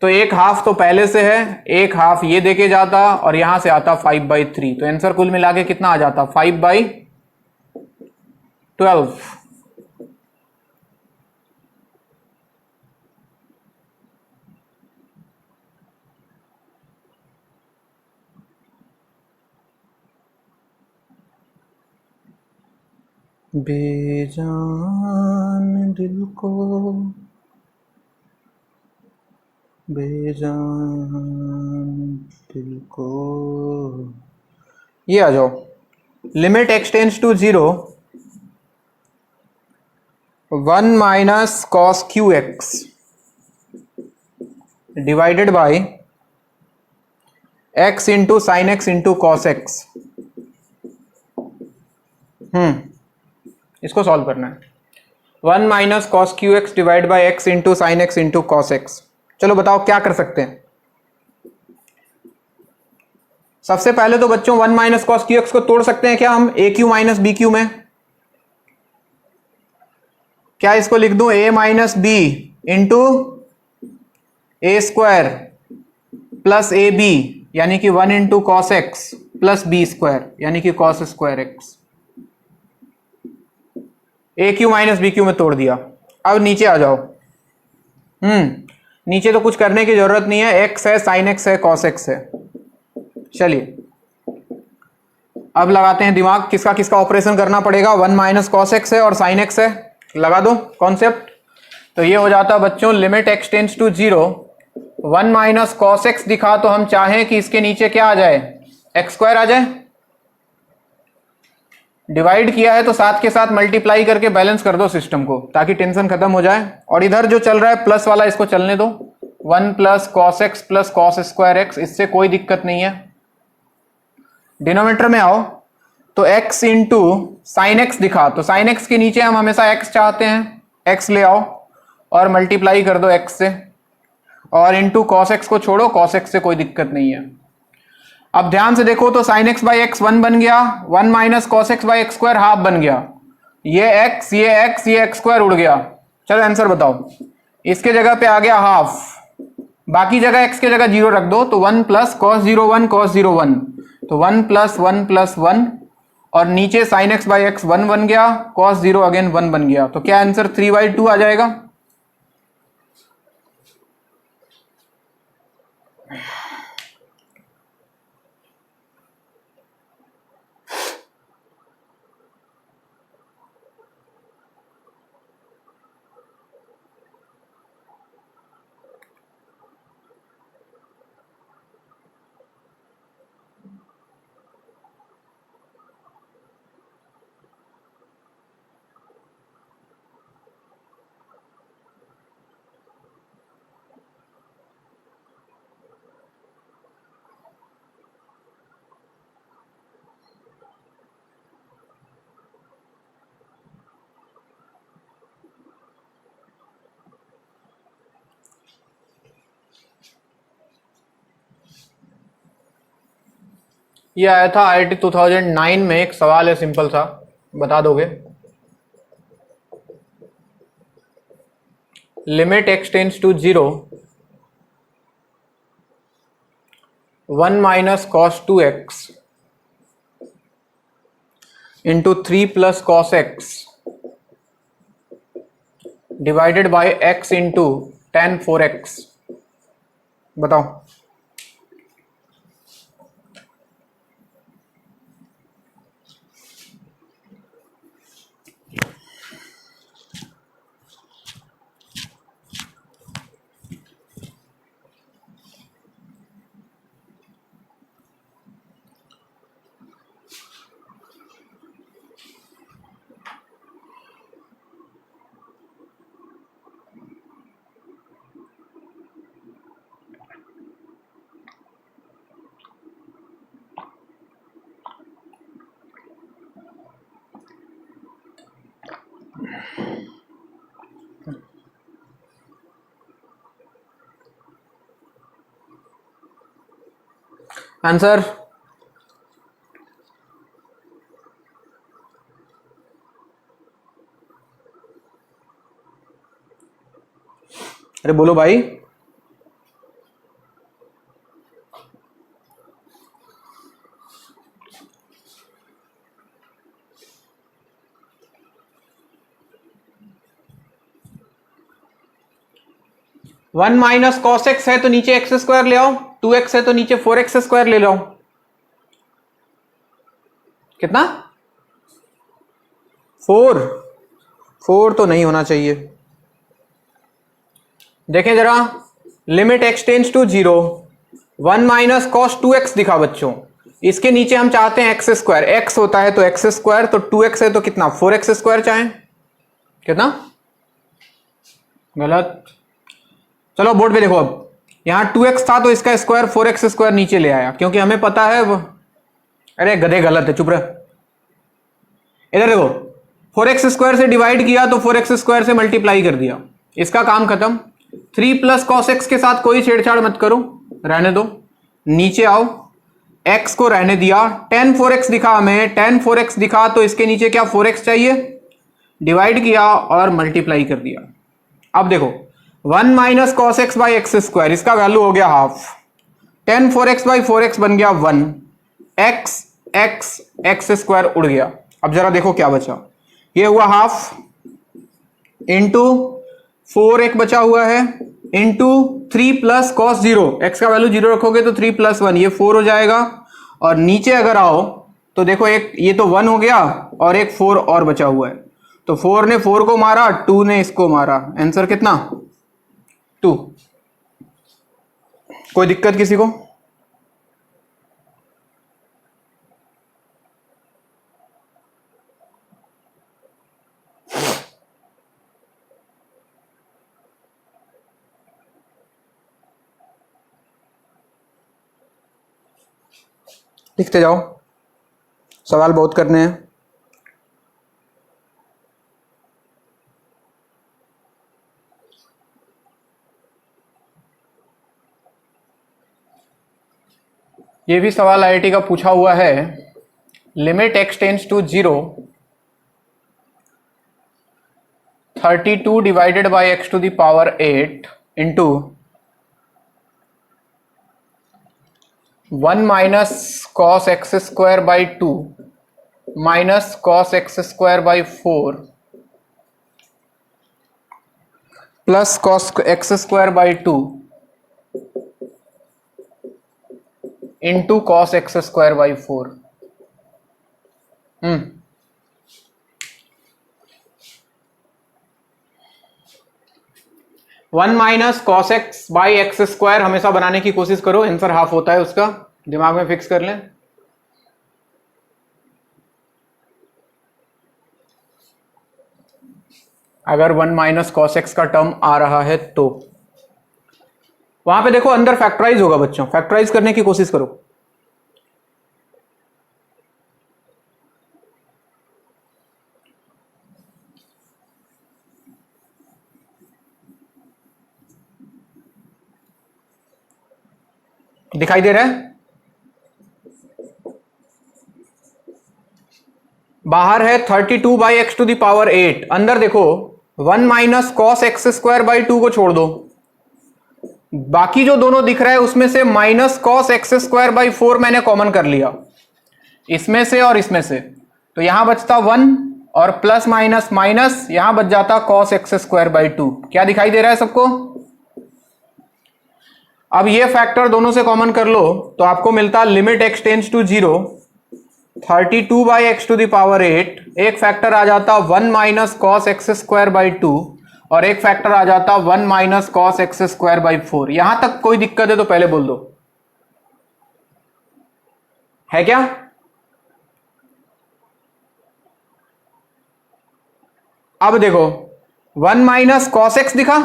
तो एक हाफ तो पहले से है, एक हाफ ये देके जाता और यहां से आता 5/3, तो आंसर कुल मिला के कितना आ जाता, 5/12। बेजान दिल को बेजान दिल को, ये आ जाओ। Limit x tends to 0, 1 minus cos q x divided by x into sine x into cos x. इसको सॉल्व करना है। 1 minus cos q x divide by x into sine x into cos x. चलो बताओ क्या कर सकते हैं। सबसे पहले तो बच्चों 1 माइनस कॉस क्यू एक्स को तोड़ सकते हैं क्या हम A cube minus B cube में? क्या इसको लिख दूं A minus B into A square plus A B, यानी कि 1 into cos x plus B square, यानी कि cos square x. A cube minus B cube में तोड़ दिया। अब नीचे आ जाओ। नीचे तो कुछ करने की जरूरत नहीं है, एक्स है, साइन एक्स है, कॉस एक्स है। चलिए अब लगाते हैं दिमाग, किसका किसका ऑपरेशन करना पड़ेगा। 1 माइनस कॉस एक्स है और साइन एक्स है, लगा दो कॉन्सेप्ट। तो ये हो जाता बच्चों limit x tends to 0, 1 minus cos x दिखा तो हम चाहें कि इसके नीचे क्या आ जाए, एक्स स्क्वायर आ जाए। डिवाइड किया है तो साथ के साथ मल्टीप्लाई करके बैलेंस कर दो सिस्टम को, ताकि टेंशन खत्म हो जाए। और इधर जो चल रहा है प्लस वाला, इसको चलने दो। 1 plus cos x plus cos square x, इससे कोई दिक्कत नहीं है। डिनोमिनेटर में आओ तो x इंटू साइन एक्स दिखा, तो साइन एक्स के नीचे हम हमेशा x चाहते हैं, x ले आओ और मल्टीप्लाई कर दो x से, और इंटू कॉस एक्स को छोड़ो, कॉस एक्स से कोई दिक्कत नहीं है। अब ध्यान से देखो तो साइन एक्स बाई एक्स 1 बन गया, 1 minus cos x by x square half बन गया। ये x ये x ये एक्स स्क्वायर उड़ गया। चलो आंसर बताओ। इसके जगह पे आ गया हाफ, बाकी जगह x के जगह 0 रख दो, तो 1 प्लस कॉस 0 1 कॉस 0 1, तो 1 प्लस 1 प्लस 1, और नीचे साइन एक्स बाई एक्स 1 बन गया, कॉस 0 अगेन 1 बन गया। तो क्या आंसर 3/2 आ जाएगा। ये आया था IIT 2009 में, एक सवाल है सिंपल सा, बता दोगे। Limit x tends to 0, 1 minus cos 2x into 3 plus cos x divided by x into tan 4x। बताओ। आंसर अरे बोलो भाई। वन माइनस कॉस एक्स है तो नीचे एक्स स्क्वायर ले आओ, 2x है तो नीचे 4x स्क्वायर ले लो। कितना? 4 तो नहीं होना चाहिए। देखें जरा, limit x tends to 0, 1 minus cos 2x दिखा बच्चों। इसके नीचे हम चाहते हैं एक्स स्क्वायर, एक्स होता है तो एक्स स्क्वायर, तो 2x है तो कितना 4x स्क्वायर चाहें। कितना? गलत। चलो बोर्ड पे देखो, अब यहां 2x था तो इसका स्क्वायर 4x स्क्वायर नीचे ले आया, क्योंकि हमें पता है वो। अरे गधे गलत है, चुप रह। इधर देखो, 4x स्क्वायर से डिवाइड किया तो 4x स्क्वायर से मल्टीप्लाई कर दिया, इसका काम खत्म। 3 प्लस कॉस एक्स के साथ कोई छेड़छाड़ मत करो, रहने दो। नीचे आओ, x को रहने दिया, tan 4x दिखा हमें, tan 4x दिखा तो इसके नीचे क्या 4x चाहिए, डिवाइड किया और मल्टीप्लाई कर दिया। अब देखो 1 minus cos x by x square, इसका वैल्यू हो गया half, tan 4x by 4x बन गया 1, x x एक्स स्क्वायर उड़ गया। अब जरा देखो क्या बचा, ये हुआ हाफ इंटू 4 एक बचा हुआ है इंटू 3 प्लस कॉस 0, एक्स का वैल्यू 0 रखोगे तो 3 प्लस 1 ये 4 हो जाएगा। और नीचे अगर आओ तो देखो, एक ये तो 1 हो गया और एक 4 और बचा हुआ है, तो 4 ने 4 को मारा, 2 ने इसको मारा, आंसर कितना 2। कोई दिक्कत किसी को? लिखते जाओ, सवाल बहुत करने हैं। ये भी सवाल आईआईटी का पूछा हुआ है। Limit x tends to 0, 32 divided by x to the power 8 into 1 minus cos x square by 2 minus cos x square by 4 plus cos x square by 2 into cos x square by 4। 1 minus cos x by x square हमेशा बनाने की कोशिश करो, आंसर हाफ होता है उसका, दिमाग में फिक्स कर लें। अगर 1 माइनस कॉस एक्स का टर्म आ रहा है तो वहां पे देखो अंदर फैक्टराइज होगा बच्चों, फैक्टराइज करने की कोशिश करो। दिखाई दे रहा है? बाहर है 32 by x to the power 8, अंदर देखो 1 minus cos x square by 2 को छोड़ दो, बाकी जो दोनों दिख रहा है उसमें से minus cos x square by 4 मैंने कॉमन कर लिया, इसमें से और इसमें से, तो यहां बचता 1 और प्लस माइनस माइनस, यहां बच जाता कॉस एक्स स्क्वायर बाई 2। क्या दिखाई दे रहा है सबको? अब ये फैक्टर दोनों से कॉमन कर लो तो आपको मिलता limit x tends to 0, 32 by x to the power 8, एक फैक्टर आ जाता 1 minus cos x square by 2 और एक फैक्टर आ जाता 1 minus cos x square by 4। यहां तक कोई दिक्कत है तो पहले बोल दो, है क्या? अब देखो 1 माइनस कॉस एक्स दिखा,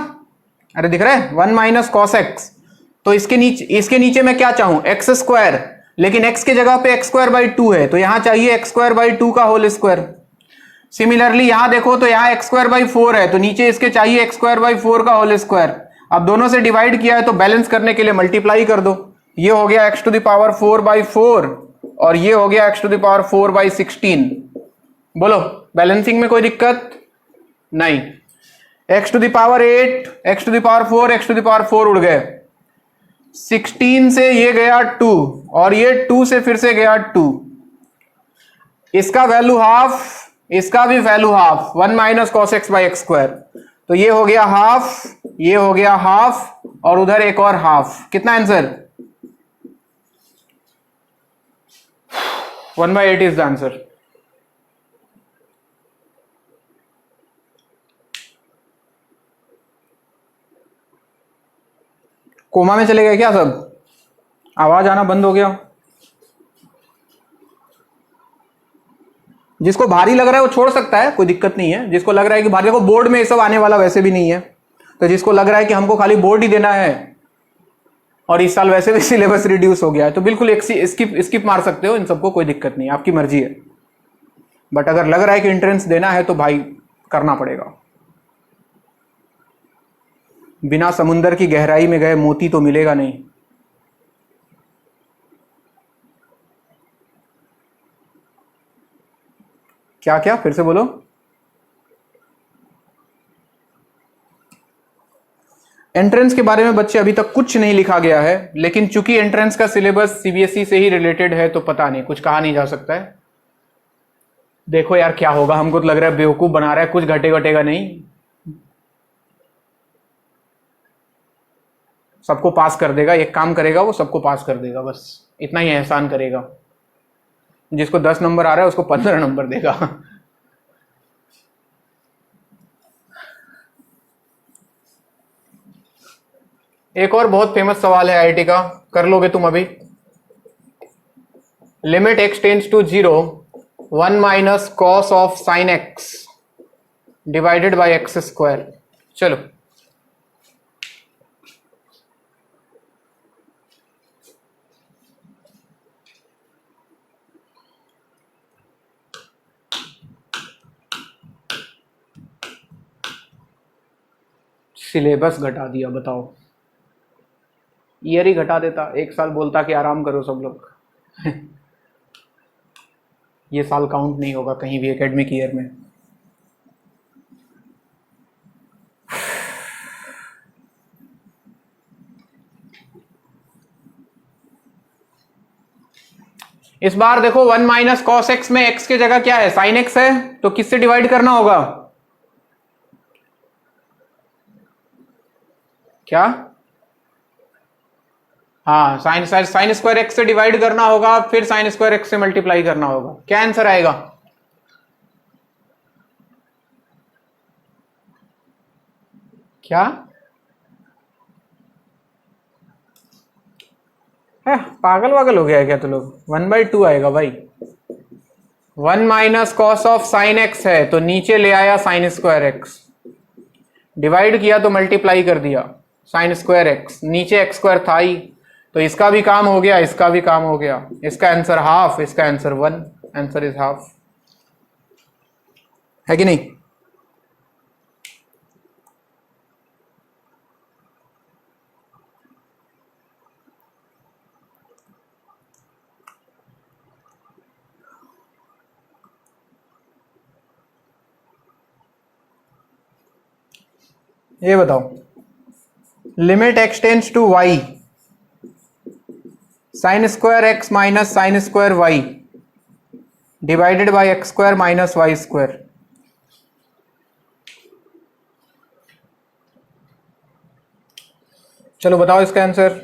अरे दिख रहा है 1 माइनस कॉस एक्स, तो इसके नीचे मैं क्या चाहूं एक्स स्क्वायर, लेकिन x के जगह पे एक्स स्क्वायर बाई 2 है तो यहां चाहिए एक्स स्क्वायर बाई 2 का होल स्क्वायर। सिमिलरली यहां देखो तो यहां एक्स स्क्वायर बाई 4 है तो नीचे इसके चाहिए एक्स स्क्वायर बाई 4 का होल स्क्वायर। अब दोनों से डिवाइड किया है तो बैलेंस करने के लिए मल्टीप्लाई कर दो, ये हो गया x टू द पावर 4/4 और ये हो गया x टू द पावर 4/16। बोलो बैलेंसिंग में कोई दिक्कत नहीं। x to the power 8, x to the power 4, x to the power 4 उड़ गए। 16 से ये गया 2 और ये 2 से फिर से गया 2। इसका वैल्यू हाफ, इसका भी value half, 1 minus cos x by x square. तो ये हो गया हाफ, ये हो गया हाफ और उधर एक और हाफ। कितना answer? 1/8 is the answer. Coma में चले गए क्या सब? आवाज आना बंद हो गया? जिसको भारी लग रहा है वो छोड़ सकता है, कोई दिक्कत नहीं है। जिसको लग रहा है कि भारी, देखो बोर्ड में ये सब आने वाला वैसे भी नहीं है, तो जिसको लग रहा है कि हमको खाली बोर्ड ही देना है और इस साल वैसे भी सिलेबस रिड्यूस हो गया है, तो बिल्कुल स्किप मार सकते हो इन सबको, कोई दिक्कत नहीं, आपकी मर्जी है। बट अगर लग रहा है कि एंट्रेंस देना है तो भाई करना पड़ेगा। बिना समुंदर की गहराई में गए मोती तो मिलेगा नहीं। क्या क्या फिर से बोलो। एंट्रेंस के बारे में बच्चे अभी तक कुछ नहीं लिखा गया है, लेकिन चूंकि एंट्रेंस का सिलेबस सीबीएसई से ही रिलेटेड है तो पता नहीं, कुछ कहा नहीं जा सकता है। देखो यार क्या होगा, हमको तो लग रहा है बेवकूफ बना रहा है, कुछ घटेगा नहीं, सबको पास कर देगा। एक काम करेगा वो, सबको पास कर देगा, बस इतना ही एहसान करेगा। जिसको 10 नंबर आ रहा है उसको 15 नंबर देगा। एक और बहुत फेमस सवाल है आईआईटी का, कर लोगे तुम अभी। Limit x tends to 0, 1 minus cos of sine x divided by x square. चलो सिलेबस घटा दिया, बताओ। ईयर ही घटा देता, एक साल बोलता कि आराम करो सब लोग। ये साल काउंट नहीं होगा कहीं भी एकेडमिक ईयर में। इस बार देखो 1 माइनस कॉस एक्स में x की जगह क्या है? साइन x है, तो किससे डिवाइड करना होगा? क्या? हाँ, साइन स्क्वायर एक्स से डिवाइड करना होगा, फिर साइन स्क्वायर एक्स से मल्टीप्लाई करना होगा। क्या आंसर आएगा? क्या है? पागल वागल हो गया है क्या तो लोग? 1/2 आएगा भाई। 1 minus cos of sine x है तो नीचे ले आया साइन स्क्वायर एक्स, डिवाइड किया तो मल्टीप्लाई कर दिया साइन स्क्वायर एक्स, नीचे एक्स स्क्वायर था ही, तो इसका भी काम हो गया, इसका भी काम हो गया। इसका आंसर हाफ, इसका आंसर 1, आंसर इज हाफ। है कि नहीं? ये बताओ, limit x tends to y, sine square x minus sine square y divided by x square minus y square. चलो बताओ इसका आंसर।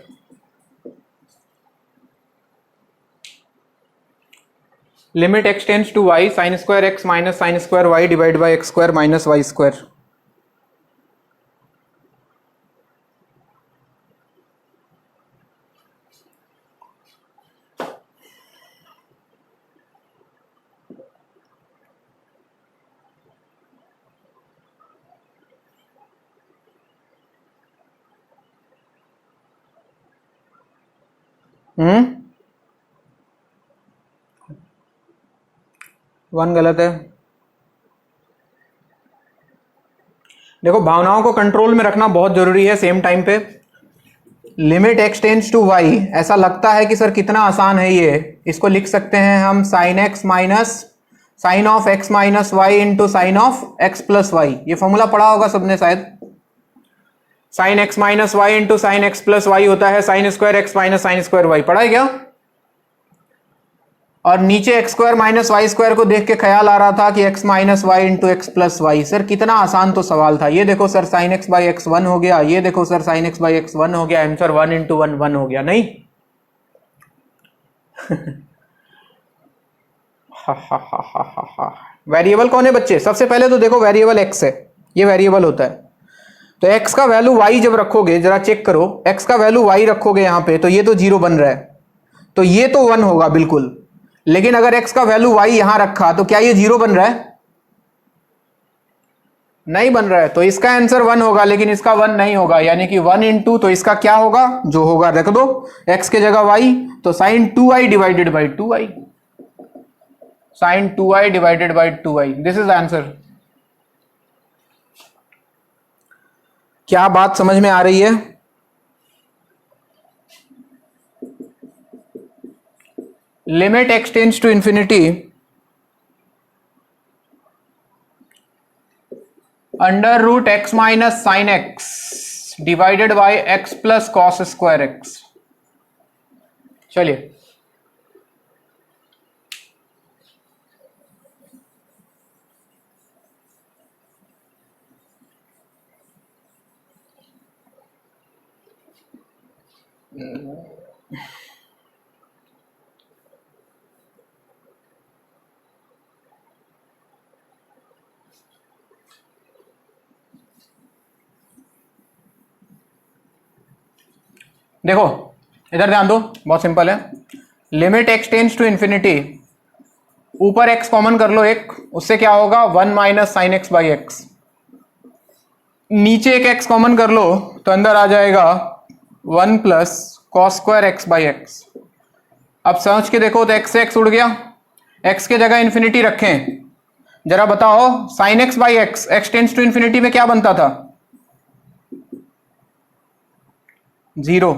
Limit x tends to y, sine square x minus sine square y divide by x square minus y square. One गलत है। देखो भावनाओं को कंट्रोल में रखना बहुत जरूरी है सेम टाइम पे। Limit x tends to y, ऐसा लगता है कि सर कितना आसान है ये, इसको लिख सकते हैं हम sine x minus sine of x minus y into sine of x plus y. ये फॉर्मूला पढ़ा होगा सबने शायद। Sine x minus y into sine x plus y होता है sine square x minus sine square y, पढ़ा है क्या? और नीचे x square minus y square को देख के ख्याल आ रहा था कि x minus y into x plus y. Sir कितना आसान तो सवाल था। ये देखो sir sign x by x 1 हो गया, ये देखो sir sign x by x 1 हो गया, आंसर 1 इंटू 1 1 हो गया, नहीं? वेरिएबल कौन है बच्चे? सबसे पहले तो देखो वेरिएबल एक्स है, ये वेरिएबल होता है। तो एक्स का वैल्यू वाई जब रखोगे, जरा चेक करो, एक्स का वैल्यू वाई रखोगे यहां पे, तो ये तो 0 बन रहा है, तो ये तो 1 होगा बिल्कुल। लेकिन अगर x का वैल्यू y यहां रखा तो क्या ये 0 बन रहा है? नहीं बन रहा है, तो इसका आंसर 1 होगा, लेकिन इसका 1 नहीं होगा, यानी कि 1 इंटू, तो इसका क्या होगा? जो होगा रख दो, x के जगह y, तो sine 2i divided by 2i, sine 2i divided by 2i, this is answer. क्या बात समझ में आ रही है? Limit x tends to infinity under root x minus sine x divided by x plus cos square x. चलिए देखो इधर ध्यान दो, बहुत सिंपल है। Limit x tends to infinity, ऊपर एक्स कॉमन कर लो एक, उससे क्या होगा? 1 minus sine x by x. नीचे एक एक्स कॉमन कर लो तो अंदर आ जाएगा 1 plus cos square x by x. अब समझ के देखो तो एक्स से एक्स उड़ गया, एक्स के जगह इंफिनिटी रखें, जरा बताओ sine x by x, x tends to infinity में क्या बनता था? 0।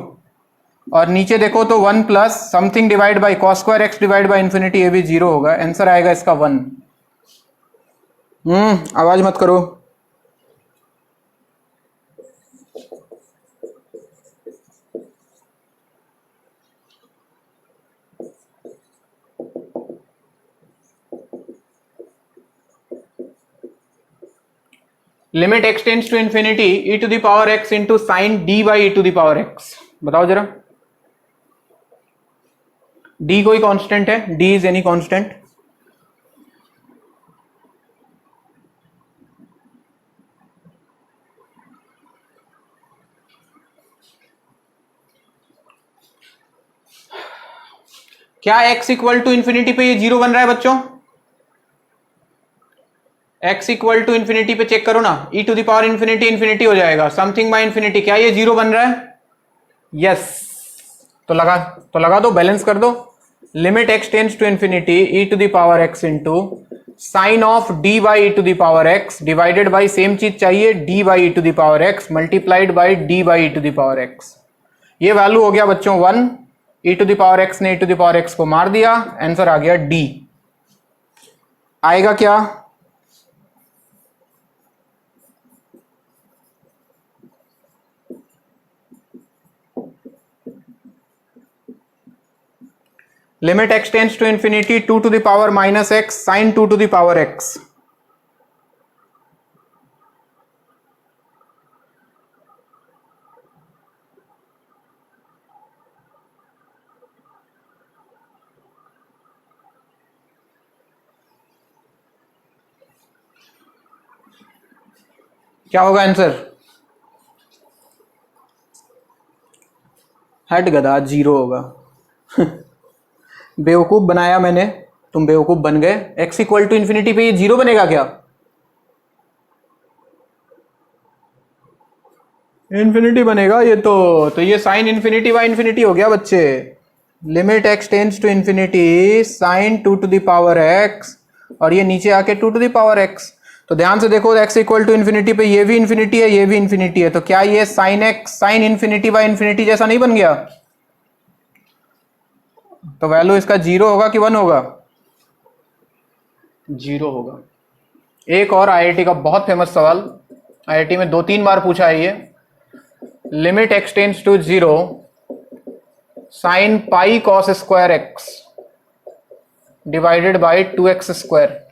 और नीचे देखो तो 1 plus something divide by cos square x divide by infinity, ये भी 0 होगा, आंसर आएगा इसका 1। आवाज मत करो। Limit x tends to infinity e to the power x into sine D by e to the power x, बताओ जरा। डी कोई कांस्टेंट है, डी इज एनी कांस्टेंट। क्या x इक्वल टू इंफिनिटी पे ये 0 बन रहा है बच्चों? x इक्वल टू इंफिनिटी पे चेक करो ना, e to the power infinity infinity हो जाएगा, समथिंग बाय इंफिनिटी, क्या ये 0 बन रहा है? यस, तो लगा दो, बैलेंस कर दो। Limit x tends to infinity e to the power x into sine of d by e to the power x divided by same चीज चाहिए, d by e to the power x multiplied by d by e to the power x। ये वैल्यू हो गया बच्चों 1, e to the power x ने e to the power x को मार दिया, आंसर आ गया d। आएगा क्या? Limit x tends to infinity 2 to the power minus x sine 2 to the power x। क्या होगा आंसर? हट गधा, 0 होगा। बेवकूफ बनाया मैंने, तुम बेवकूफ बन गए। x इक्वल टू इंफिनिटी पे ये 0 बनेगा क्या? इंफिनिटी बनेगा ये तो ये साइन इंफिनिटी बाई इंफिनिटी हो गया बच्चे। Limit x tends to infinity sine 2 to the power x, और ये नीचे आके 2 टू द पावर x। तो ध्यान से देखो, x इक्वल टू इन्फिनिटी पे ये भी इन्फिनिटी है, ये भी इन्फिनिटी है, तो क्या ये sine x sine infinity by infinity जैसा नहीं बन गया? तो वैल्यू इसका 0 होगा कि 1 होगा? 0 होगा। एक और आईआईटी का बहुत फेमस सवाल, आईआईटी में 2-3 बार पूछा है ये, limit x tends to 0 sine pi cos square x divided by 2x स्क्वायर।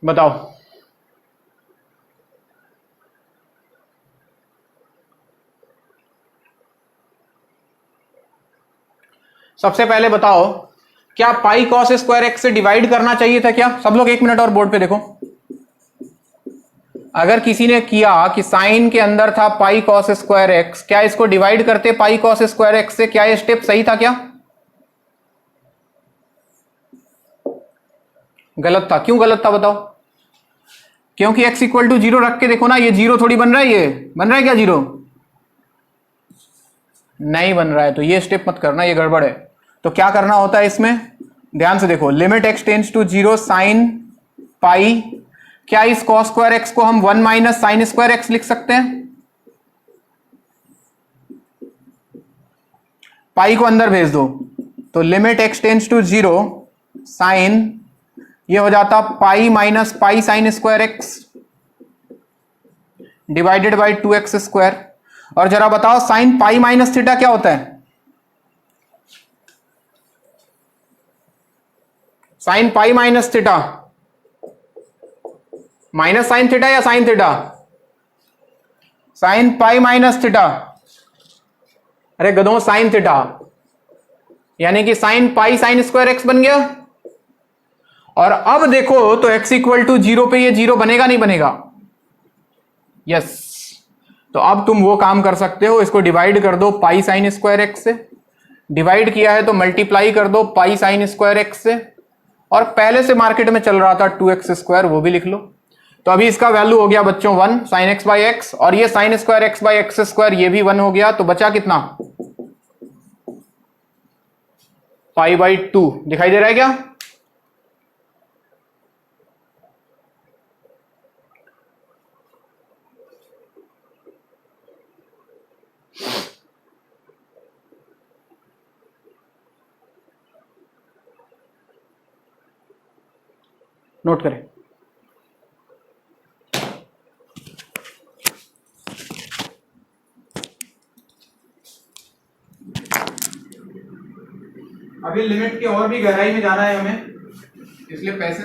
बताओ। सबसे पहले बताओ, क्या पाई कॉस स्क्वायर एक्स से डिवाइड करना चाहिए था क्या? सब लोग 1 मिनट और बोर्ड पे देखो। अगर किसी ने किया कि साइन के अंदर था पाई कॉस स्क्वायर एक्स, क्या इसको डिवाइड करते पाई कॉस स्क्वायर एक्स से? क्या ये स्टेप सही था क्या? गलत था। क्यों गलत था बताओ? क्योंकि x इक्वल टू 0 रख के देखो ना, ये 0 थोड़ी बन रहा है, ये बन रहा है क्या 0? नहीं बन रहा है, तो ये स्टेप मत करना, ये गड़बड़ है। तो क्या करना होता है इसमें? ध्यान से देखो, limit x tends to 0 sine pi, क्या इस कॉस स्क्वायर एक्स को हम 1 माइनस साइन स्क्वायर एक्स लिख सकते हैं? पाई को अंदर भेज दो, तो limit x tends to 0 sine, ये हो जाता pi minus pi sine square x divided by 2x स्क्वायर। और जरा बताओ, साइन पाई माइनस थीटा क्या होता है? Sine pi minus theta minus sine theta या sine theta? Sine pi minus theta. अरे गधों, साइन थीटा, यानी कि sine pi sine square x बन गया। और अब देखो तो x इक्वल टू 0 पे ये 0 बनेगा नहीं बनेगा? यस। तो अब तुम वो काम कर सकते हो, इसको डिवाइड कर दो पाई साइन स्क्वायर एक्स से, डिवाइड किया है तो मल्टीप्लाई कर दो पाई साइन स्क्वायर एक्स से, और पहले से मार्केट में चल रहा था 2x स्क्वायर, वो भी लिख लो। तो अभी इसका वैल्यू हो गया बच्चों 1 साइन एक्स बाई एक्स, और ये sign square x by x square ये भी 1 हो गया, तो बचा कितना? Pi by 2। दिखाई दे रहा है क्या? नोट करें। अभी लिमिट की और भी गहराई में जाना है हमें, इसलिए पैसे